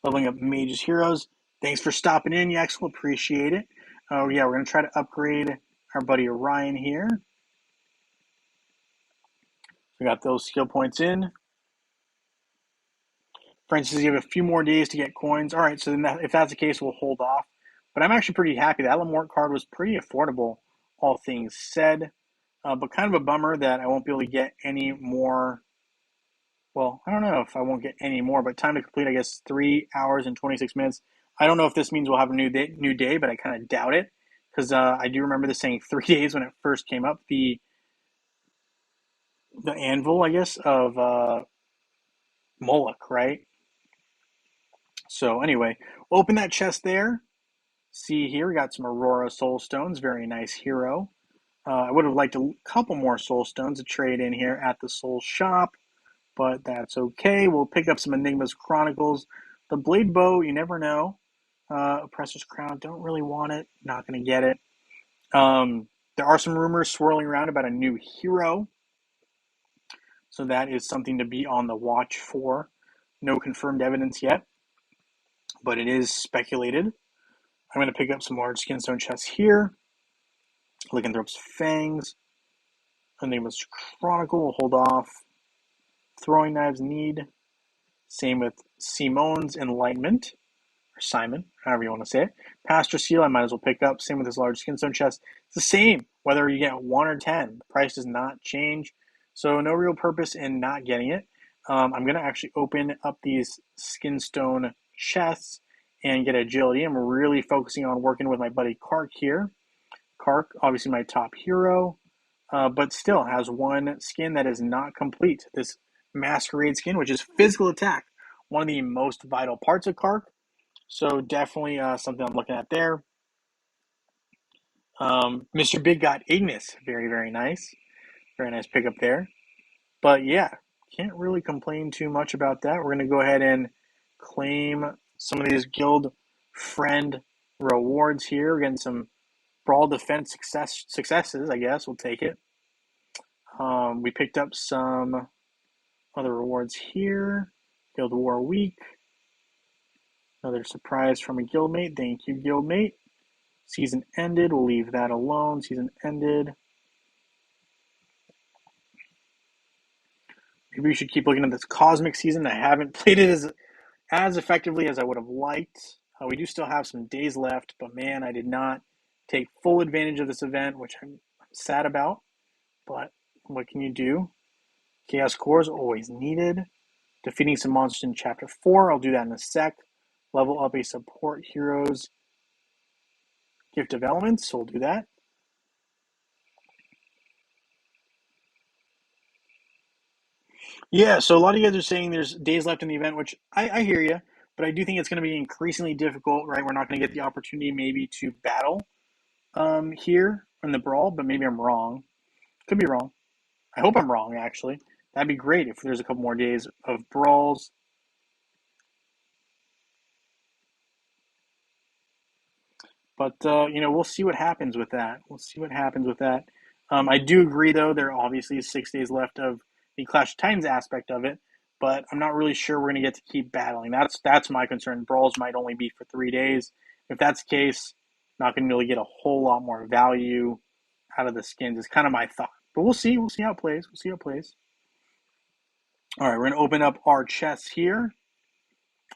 S1: Leveling up Mages Heroes. Thanks for stopping in, Yaxel. Appreciate it. Oh, yeah, we're going to try to upgrade our buddy Orion here. We got those skill points in. Francis, you have a few more days to get coins. All right, so then if that's the case, we'll hold off. But I'm actually pretty happy. That Lamort card was pretty affordable, all things said. But kind of a bummer that I won't be able to get any more. Well, I don't know if I won't get any more, but time to complete, I guess, 3 hours and 26 minutes. I don't know if this means we'll have a new day, but I kind of doubt it because I do remember this saying 3 days when it first came up. The anvil, I guess, of Moloch, right? So anyway, open that chest there. See here, we got some Aurora Soul Stones. Very nice hero. I would have liked a couple more Soul Stones to trade in here at the Soul Shop, but that's okay. We'll pick up some Enigma's Chronicles. The Blade Bow, you never know. Oppressor's Crown, don't really want it. Not going to get it. There are some rumors swirling around about a new hero, so that is something to be on the watch for. No confirmed evidence yet, but it is speculated. I'm going to pick up some large skinstone chests here. Lycanthrope's Fangs. Enigma's Chronicle will hold off. Throwing Knives need. Same with Simone's Enlightenment. or Simon, however you want to say it. Pastor Seal, I might as well pick up. Same with this large skinstone chest. It's the same, whether you get 1 or 10. The price does not change, so no real purpose in not getting it. I'm going to actually open up these skinstone chests and get agility. I'm really focusing on working with my buddy Kark here. Kark, obviously my top hero, but still has one skin that is not complete. This Masquerade skin, which is physical attack, one of the most vital parts of Kark. So definitely something I'm looking at there. Mr. Big got Ignis. Very, very nice. Very nice pickup there. But yeah, can't really complain too much about that. We're going to go ahead and claim some of these guild friend rewards here. We're getting some brawl defense successes, I guess. We'll take it. We picked up some other rewards here. Guild War Week. Another surprise from a guildmate. Thank you, guildmate. Season ended. We'll leave that alone. Season ended. Maybe we should keep looking at this cosmic season. I haven't played it as effectively as I would have liked. We do still have some days left, but man, I did not take full advantage of this event, which I'm sad about. But what can you do? Chaos Core is always needed. Defeating some monsters in Chapter 4. I'll do that in a sec. Level up a support hero's gift of elements, so we'll do that. Yeah, so a lot of you guys are saying there's days left in the event, which I hear you, but I do think it's going to be increasingly difficult, right? We're not going to get the opportunity maybe to battle here in the brawl, but maybe I'm wrong. Could be wrong. I hope I'm wrong, actually. That'd be great if there's a couple more days of brawls. But, we'll see what happens with that. We'll see what happens with that. I do agree, though, there obviously is 6 days left of the Clash of Titans aspect of it, but I'm not really sure we're going to get to keep battling. That's my concern. Brawls might only be for 3 days. If that's the case, not going to really get a whole lot more value out of the skins is kind of my thought. But we'll see. We'll see how it plays. We'll see how it plays. All right, we're going to open up our chests here.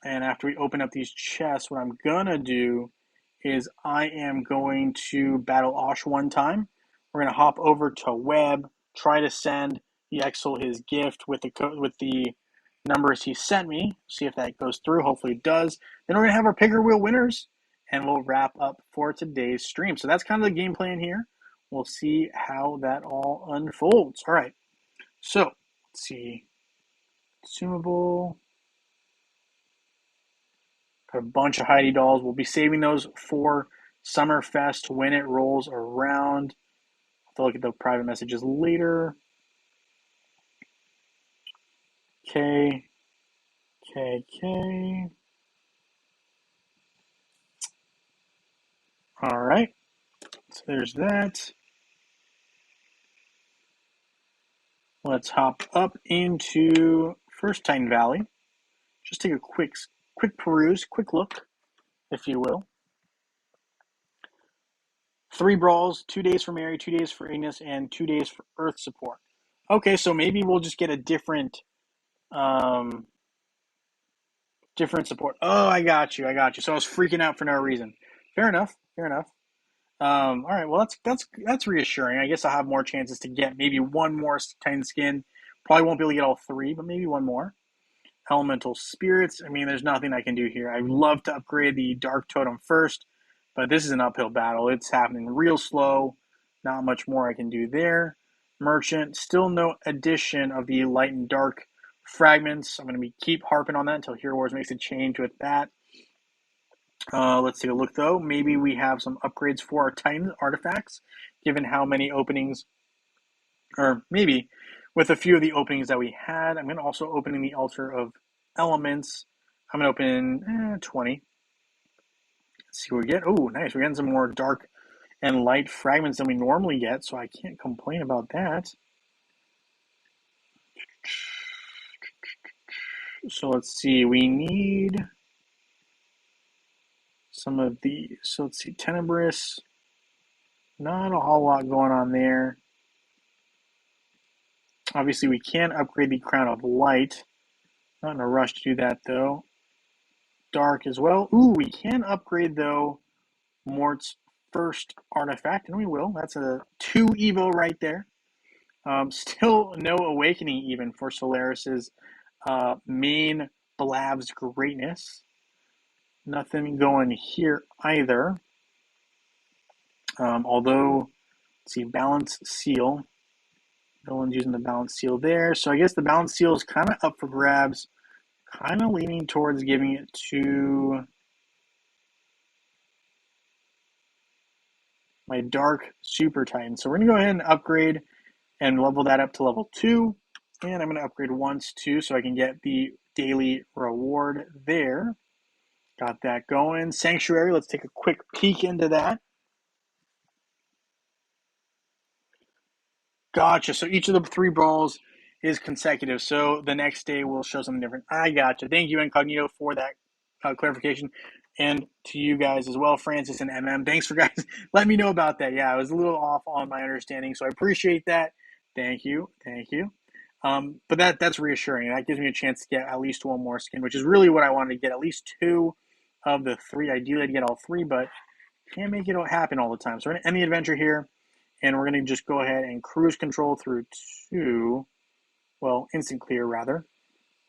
S1: And after we open up these chests, what I'm going to do is I am going to battle Osh one time. We're going to hop over to Web, try to send the Exel his gift with the numbers he sent me. See if that goes through. Hopefully it does. Then we're going to have our Picker Wheel winners, and we'll wrap up for today's stream. So that's kind of the game plan here. We'll see how that all unfolds. All right. So let's see. Consumable. Got a bunch of Heidi dolls. We'll be saving those for Summerfest when it rolls around. I'll look at the private messages later. Okay. All right. So there's that. Let's hop up into First Titan Valley. Just take a quick peruse, quick look, if you will. 3 brawls, 2 days for Mary, 2 days for Ignis, and 2 days for Earth support. Okay, so maybe we'll just get a different support. Oh, I got you. So I was freaking out for no reason. Fair enough. All right. Well, that's reassuring. I guess I'll have more chances to get maybe one more Titan skin. Probably won't be able to get all 3, but maybe one more. Elemental spirits. I mean, there's nothing I can do here. I'd love to upgrade the Dark Totem first, but this is an uphill battle. It's happening real slow. Not much more I can do there. Merchant. Still no addition of the light and dark fragments. I'm going to keep harping on that until Hero Wars makes a change with that. Let's take a look, though. Maybe we have some upgrades for our Titan artifacts, given how many openings, or maybe with a few of the openings that we had. I'm going to also open in the Altar of Elements. I'm going to open 20. Let's see what we get. Oh, nice. We're getting some more dark and light fragments than we normally get, so I can't complain about that. So let's see. We need some of these. So let's see. Tenebrous. Not a whole lot going on there. Obviously, we can upgrade the Crown of Light. Not in a rush to do that, though. dark as well. Ooh, we can upgrade, though, Mort's first artifact, and we will. That's a 2 Evo right there. Still no awakening even for Solaris's main Blav's greatness. Nothing going here either. Although, let's see, Balance Seal. No one's using the Balance Seal there. So I guess the Balance Seal is kind of up for grabs. Kind of leaning towards giving it to my Dark Super Titan. So we're going to go ahead and upgrade and level that up to level 2. And I'm going to upgrade once too so I can get the daily reward there. Got that going. Sanctuary, let's take a quick peek into that. Gotcha. So each of the 3 balls is consecutive. So the next day will show something different. I gotcha. Thank you, Incognito, for that clarification. And to you guys as well, Francis and MM. Thanks for guys letting me know about that. Yeah, I was a little off on my understanding, so I appreciate that. Thank you. Thank you. But that's reassuring. That gives me a chance to get at least 1 more skin, which is really what I wanted to get, at least 2 of the 3. Ideally, I'd get all 3, but can't make it happen all the time. So we're going to end the adventure here, and we're going to just go ahead and cruise control through 2, well, instant clear, rather.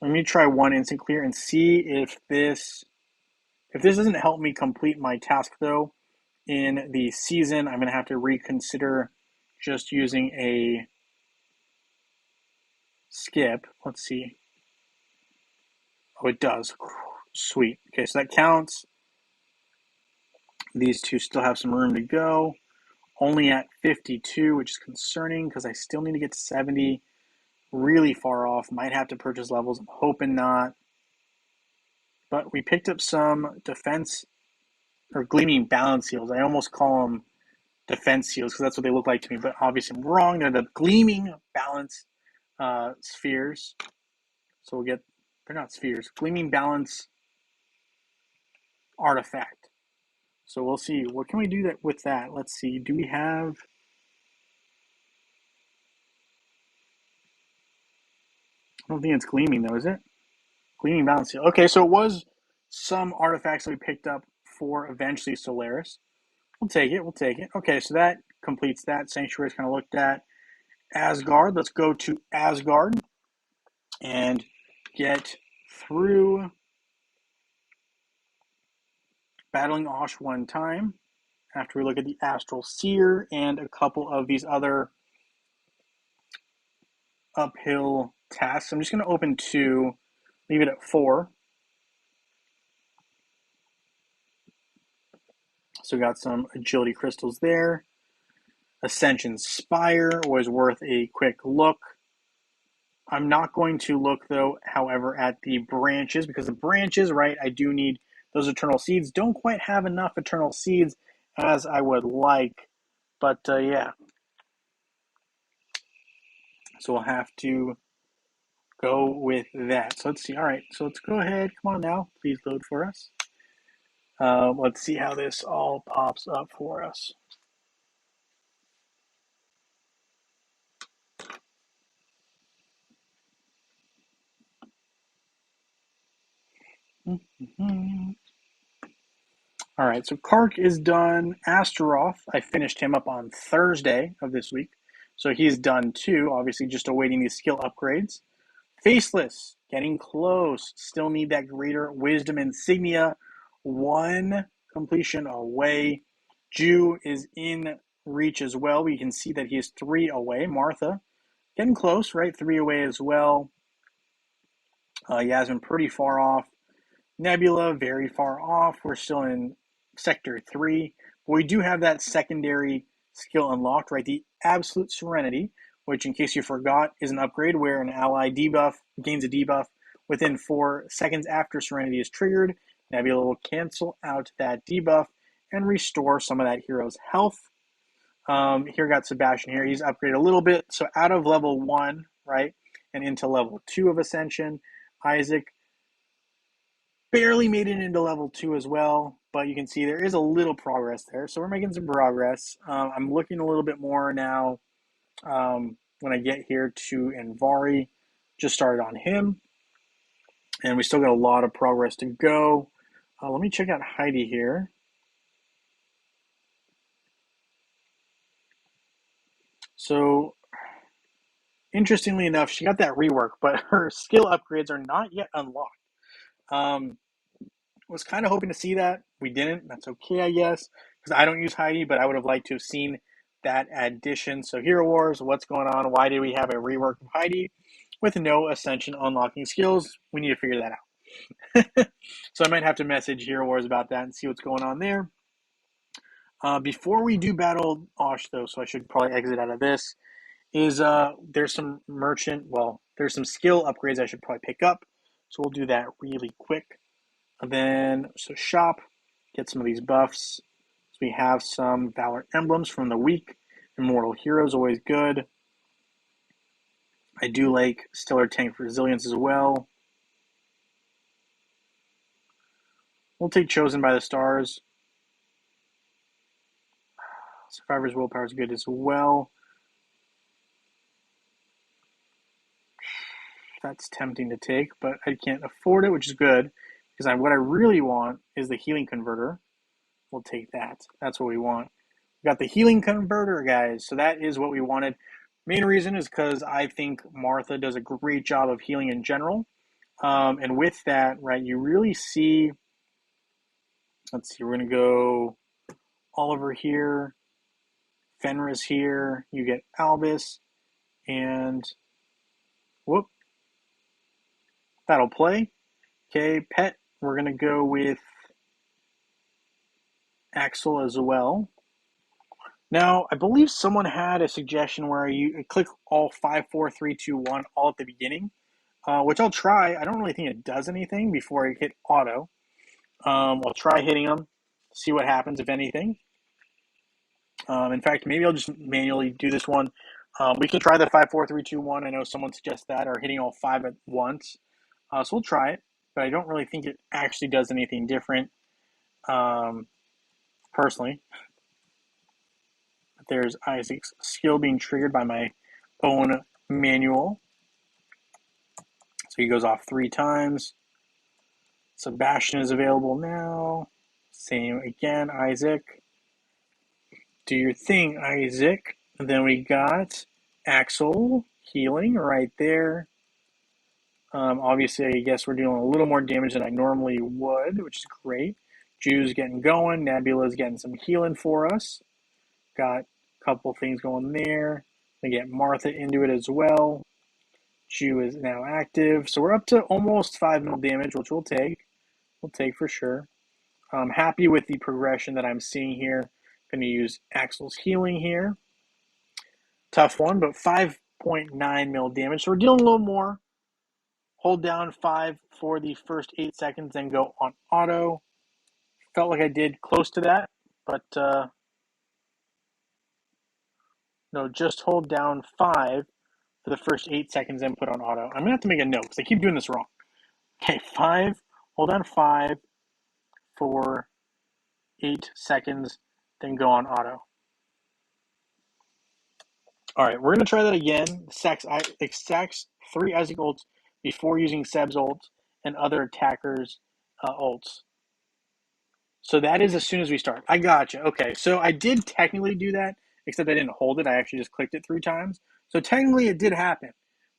S1: Let me try 1 instant clear and see if this doesn't help me complete my task, though, in the season. I'm going to have to reconsider just using a skip. Let's see. Oh, it does. Sweet. Okay, so that counts. These 2 still have some room to go. Only at 52, which is concerning because I still need to get to 70. Really far off. Might have to purchase levels. I'm hoping not. But we picked up some defense or gleaming balance seals. I almost call them defense seals because that's what they look like to me. But obviously I'm wrong. They're the gleaming balance spheres. So we'll get, they're not spheres, gleaming balance artifact. So we'll see. What can we do that with that? Let's see. Do we have... I don't think it's gleaming though, is it? Gleaming balance seal. Okay, so it was some artifacts that we picked up for eventually Solaris. We'll take it. We'll take it. Okay, so that completes that. Sanctuary is kind of looked at. Asgard. Let's go to Asgard and get through battling Osh 1 time after we look at the Astral Seer and a couple of these other uphill tasks. I'm just going to open 2, leave it at 4. So we got some agility crystals there. Ascension Spire was worth a quick look. I'm not going to look, though, however, at the branches, because the branches, right, I do need those eternal seeds. Don't quite have enough eternal seeds as I would like, but yeah. So we'll have to go with that. So let's see. All right, so let's go ahead. Come on now. Please load for us. Let's see how this all pops up for us. All right, so Kark is done. Astaroth, I finished him up on Thursday of this week. So he's done too, obviously just awaiting these skill upgrades. Faceless, getting close. Still need that greater wisdom insignia. 1 completion away. Jew is in reach as well. We can see that he is 3 away. Martha, getting close, right? 3 away as well. Yasmin pretty far off. Nebula, very far off. We're still in Sector 3. But we do have that secondary skill unlocked, right? The Absolute Serenity, which, in case you forgot, is an upgrade where an ally debuff gains a debuff within 4 seconds after Serenity is triggered. Nebula will cancel out that debuff and restore some of that hero's health. Here got Sebastian here. He's upgraded a little bit. So out of level 1, right, and into level 2 of Ascension. Isaac barely made it into level 2 as well, but you can see there is a little progress there. So we're making some progress. I'm looking a little bit more now when I get here to Envari. Just started on him, and we still got a lot of progress to go. Let me check out Heidi here. So, interestingly enough, she got that rework, but her skill upgrades are not yet unlocked. Um, was kind of hoping to see that. We didn't. That's okay, I guess, because I don't use Heidi, but I would have liked to have seen that addition. So, Hero Wars, what's going on? Why did we have a rework of Heidi with no Ascension unlocking skills? We need to figure that out. So, I might have to message Hero Wars about that and see what's going on there. Before we do battle Osh, though, so I should probably exit out of this, is there's some there's some skill upgrades I should probably pick up. So we'll do that really quick. And then, so shop, get some of these buffs. So we have some Valor Emblems from the week. Immortal Heroes, always good. I do like Stellar Tank Resilience as well. We'll take Chosen by the Stars. Survivor's Willpower is good as well. That's tempting to take, but I can't afford it, which is good. Because what I really want is the Healing Converter. We'll take that. That's what we want. We got the Healing Converter, guys. So that is what we wanted. Main reason is because I think Martha does a great job of healing in general. And with that, right, you really see, let's see, we're going to go Oliver here, Fenris here, you get Albus, and whoop, that'll play. Okay, Pet, we're going to go with Axel as well. Now, I believe someone had a suggestion where you click all 5, 4, 3, 2, 1 all at the beginning, which I'll try. I don't really think it does anything before I hit auto. I'll try hitting them, see what happens, if anything. In fact, maybe I'll just manually do this one. We can try the 5, 4, 3, 2, 1. I know someone suggests that, or hitting all 5 at once. So we'll try it, but I don't really think it actually does anything different, personally. There's Isaac's skill being triggered by my own manual. So he goes off 3 times. Sebastian is available now. Same again, Isaac. Do your thing, Isaac. And then we got Axel healing right there. Obviously, I guess we're dealing a little more damage than I normally would, which is great. Jew's getting going. Nebula's getting some healing for us. Got a couple things going there. We get Martha into it as well. Jew is now active. So we're up to almost 5 mil damage, which we'll take. We'll take for sure. I'm happy with the progression that I'm seeing here. Going to use Axel's healing here. Tough one, but 5.9 mil damage. So we're dealing a little more. Hold down 5 for the first 8 seconds, then go on auto. Felt like I did close to that, but no, just hold down 5 for the first 8 seconds, then put on auto. I'm going to have to make a note because I keep doing this wrong. Okay, 5, hold down 5 for 8 seconds, then go on auto. All right, we're going to try that again. Stacks 3 Isaac ults before using Seb's ult and other attackers' ults. So that is as soon as we start. I gotcha. Okay, so I did technically do that, except I didn't hold it. I actually just clicked it 3 times. So technically it did happen,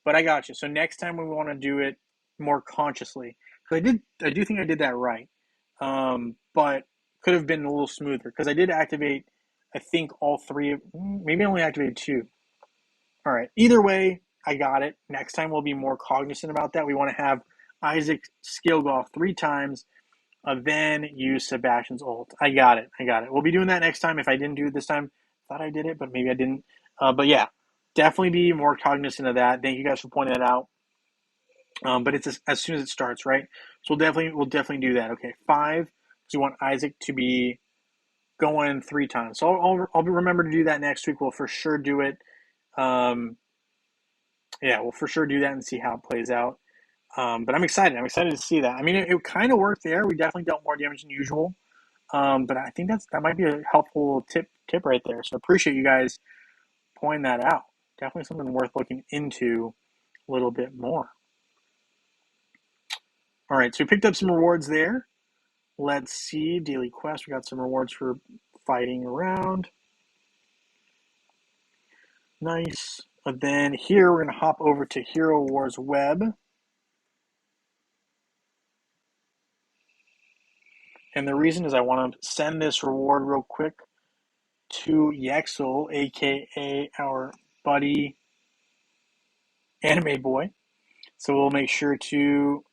S1: but I gotcha. So next time we want to do it more consciously, because I do think I did that right, but could have been a little smoother because I did activate, I think all 3, maybe I only activated 2. All right. Either way, I got it. Next time we'll be more cognizant about that. We want to have Isaac's skill go off 3 times, then use Sebastian's ult. I got it. We'll be doing that next time. If I didn't do it this time, thought I did it, but maybe I didn't. But yeah, definitely be more cognizant of that. Thank you guys for pointing that out. But it's as soon as it starts, right? So we'll definitely do that. Okay, 5. So we want Isaac to be going 3 times. So I'll remember to do that next week. We'll for sure do it. Yeah, we'll for sure do that and see how it plays out. But I'm excited. I'm excited to see that. I mean, it kind of worked there. We definitely dealt more damage than usual. But I think that might be a helpful tip right there. So I appreciate you guys pointing that out. Definitely something worth looking into a little bit more. All right, so we picked up some rewards there. Let's see, daily quest. We got some rewards for fighting around. Nice. And then here we're going to hop over to Hero Wars Web. And the reason is I want to send this reward real quick to Yexel, aka our buddy Anime Boy. So we'll make sure to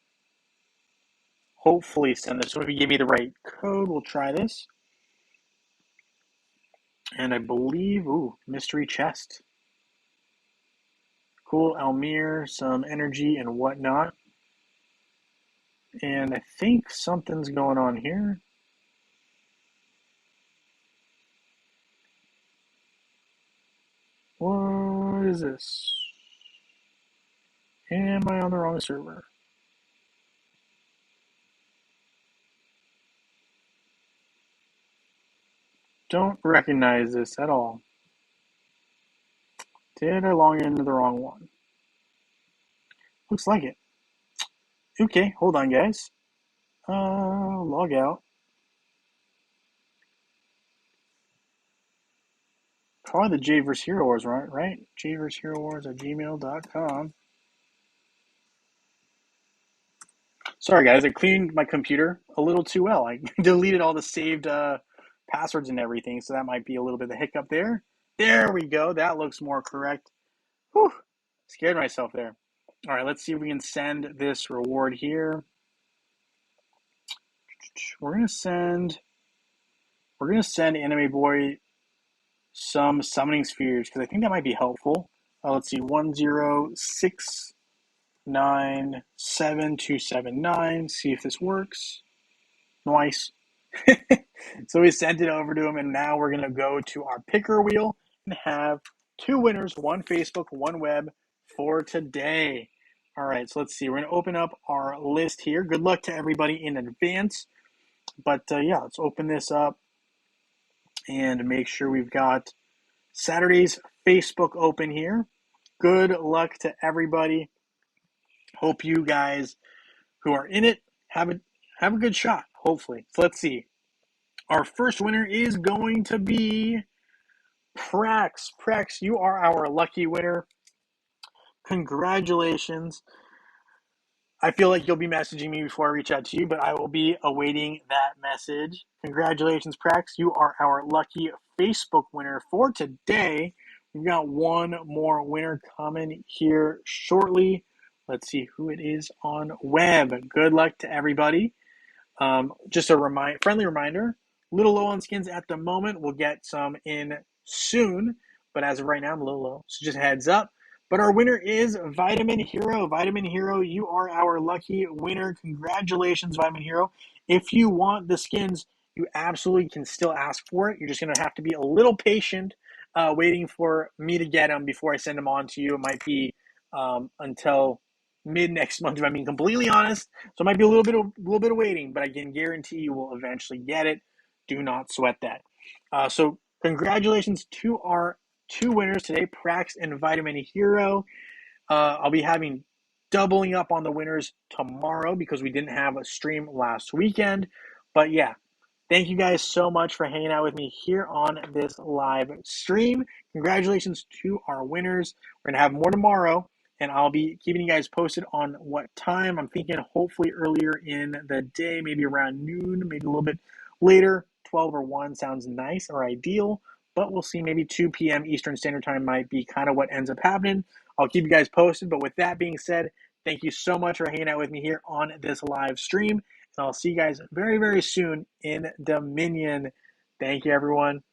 S1: hopefully send this. So if you give me the right code, we'll try this. And I believe, mystery chest. Cool, Almir, some energy and whatnot. And I think something's going on here. What is this? Am I on the wrong server? Don't recognize this at all. Did I log into the wrong one? Looks like it. Okay, hold on, guys. Log out. Probably the J vs Hero Wars, right? jvsherowars@gmail.com. Sorry, guys. I cleaned my computer a little too well. I deleted all the saved passwords and everything, so that might be a little bit of a hiccup there. There we go. That looks more correct. Whew. Scared myself there. All right, let's see if we can send this reward here. We're gonna send Anime Boy some summoning spheres because I think that might be helpful. Let's see, 10697 See if this works. Nice. So we sent it over to him, and now we're gonna go to our picker wheel and have 2 winners, 1 Facebook, 1 web for today. All right, so let's see. We're gonna open up our list here. Good luck to everybody in advance. But yeah, let's open this up and make sure we've got Saturday's Facebook open here. Good luck to everybody. Hope you guys who are in it have a good shot, hopefully. So let's see. Our first winner is going to be Prax. Prax, you are our lucky winner. Congratulations. I feel like you'll be messaging me before I reach out to you, but I will be awaiting that message. Congratulations, Prax. You are our lucky Facebook winner for today. We've got one more winner coming here shortly. Let's see who it is on web. Good luck to everybody. Just a friendly reminder, little low on skins at the moment. We'll get some in soon, but as of right now, I'm a little low. So just a heads up. But our winner is Vitamin Hero. Vitamin Hero, you are our lucky winner. Congratulations, Vitamin Hero. If you want the skins, you absolutely can still ask for it. You're just going to have to be a little patient waiting for me to get them before I send them on to you. It might be until mid next month, if I'm being completely honest. So it might be a little bit of waiting, but I can guarantee you will eventually get it. Do not sweat that. So congratulations to our 2 winners today, Prax and Vitamin Hero. I'll be doubling up on the winners tomorrow because we didn't have a stream last weekend. But yeah, thank you guys so much for hanging out with me here on this live stream. Congratulations to our winners. We're going to have more tomorrow, and I'll be keeping you guys posted on what time. I'm thinking hopefully earlier in the day, maybe around noon, maybe a little bit later. 12 or 1 sounds nice or ideal, but we'll see. Maybe 2 p.m. Eastern Standard Time might be kind of what ends up happening. I'll keep you guys posted, but with that being said, thank you so much for hanging out with me here on this live stream. And I'll see you guys very, very soon in Dominion. Thank you, everyone.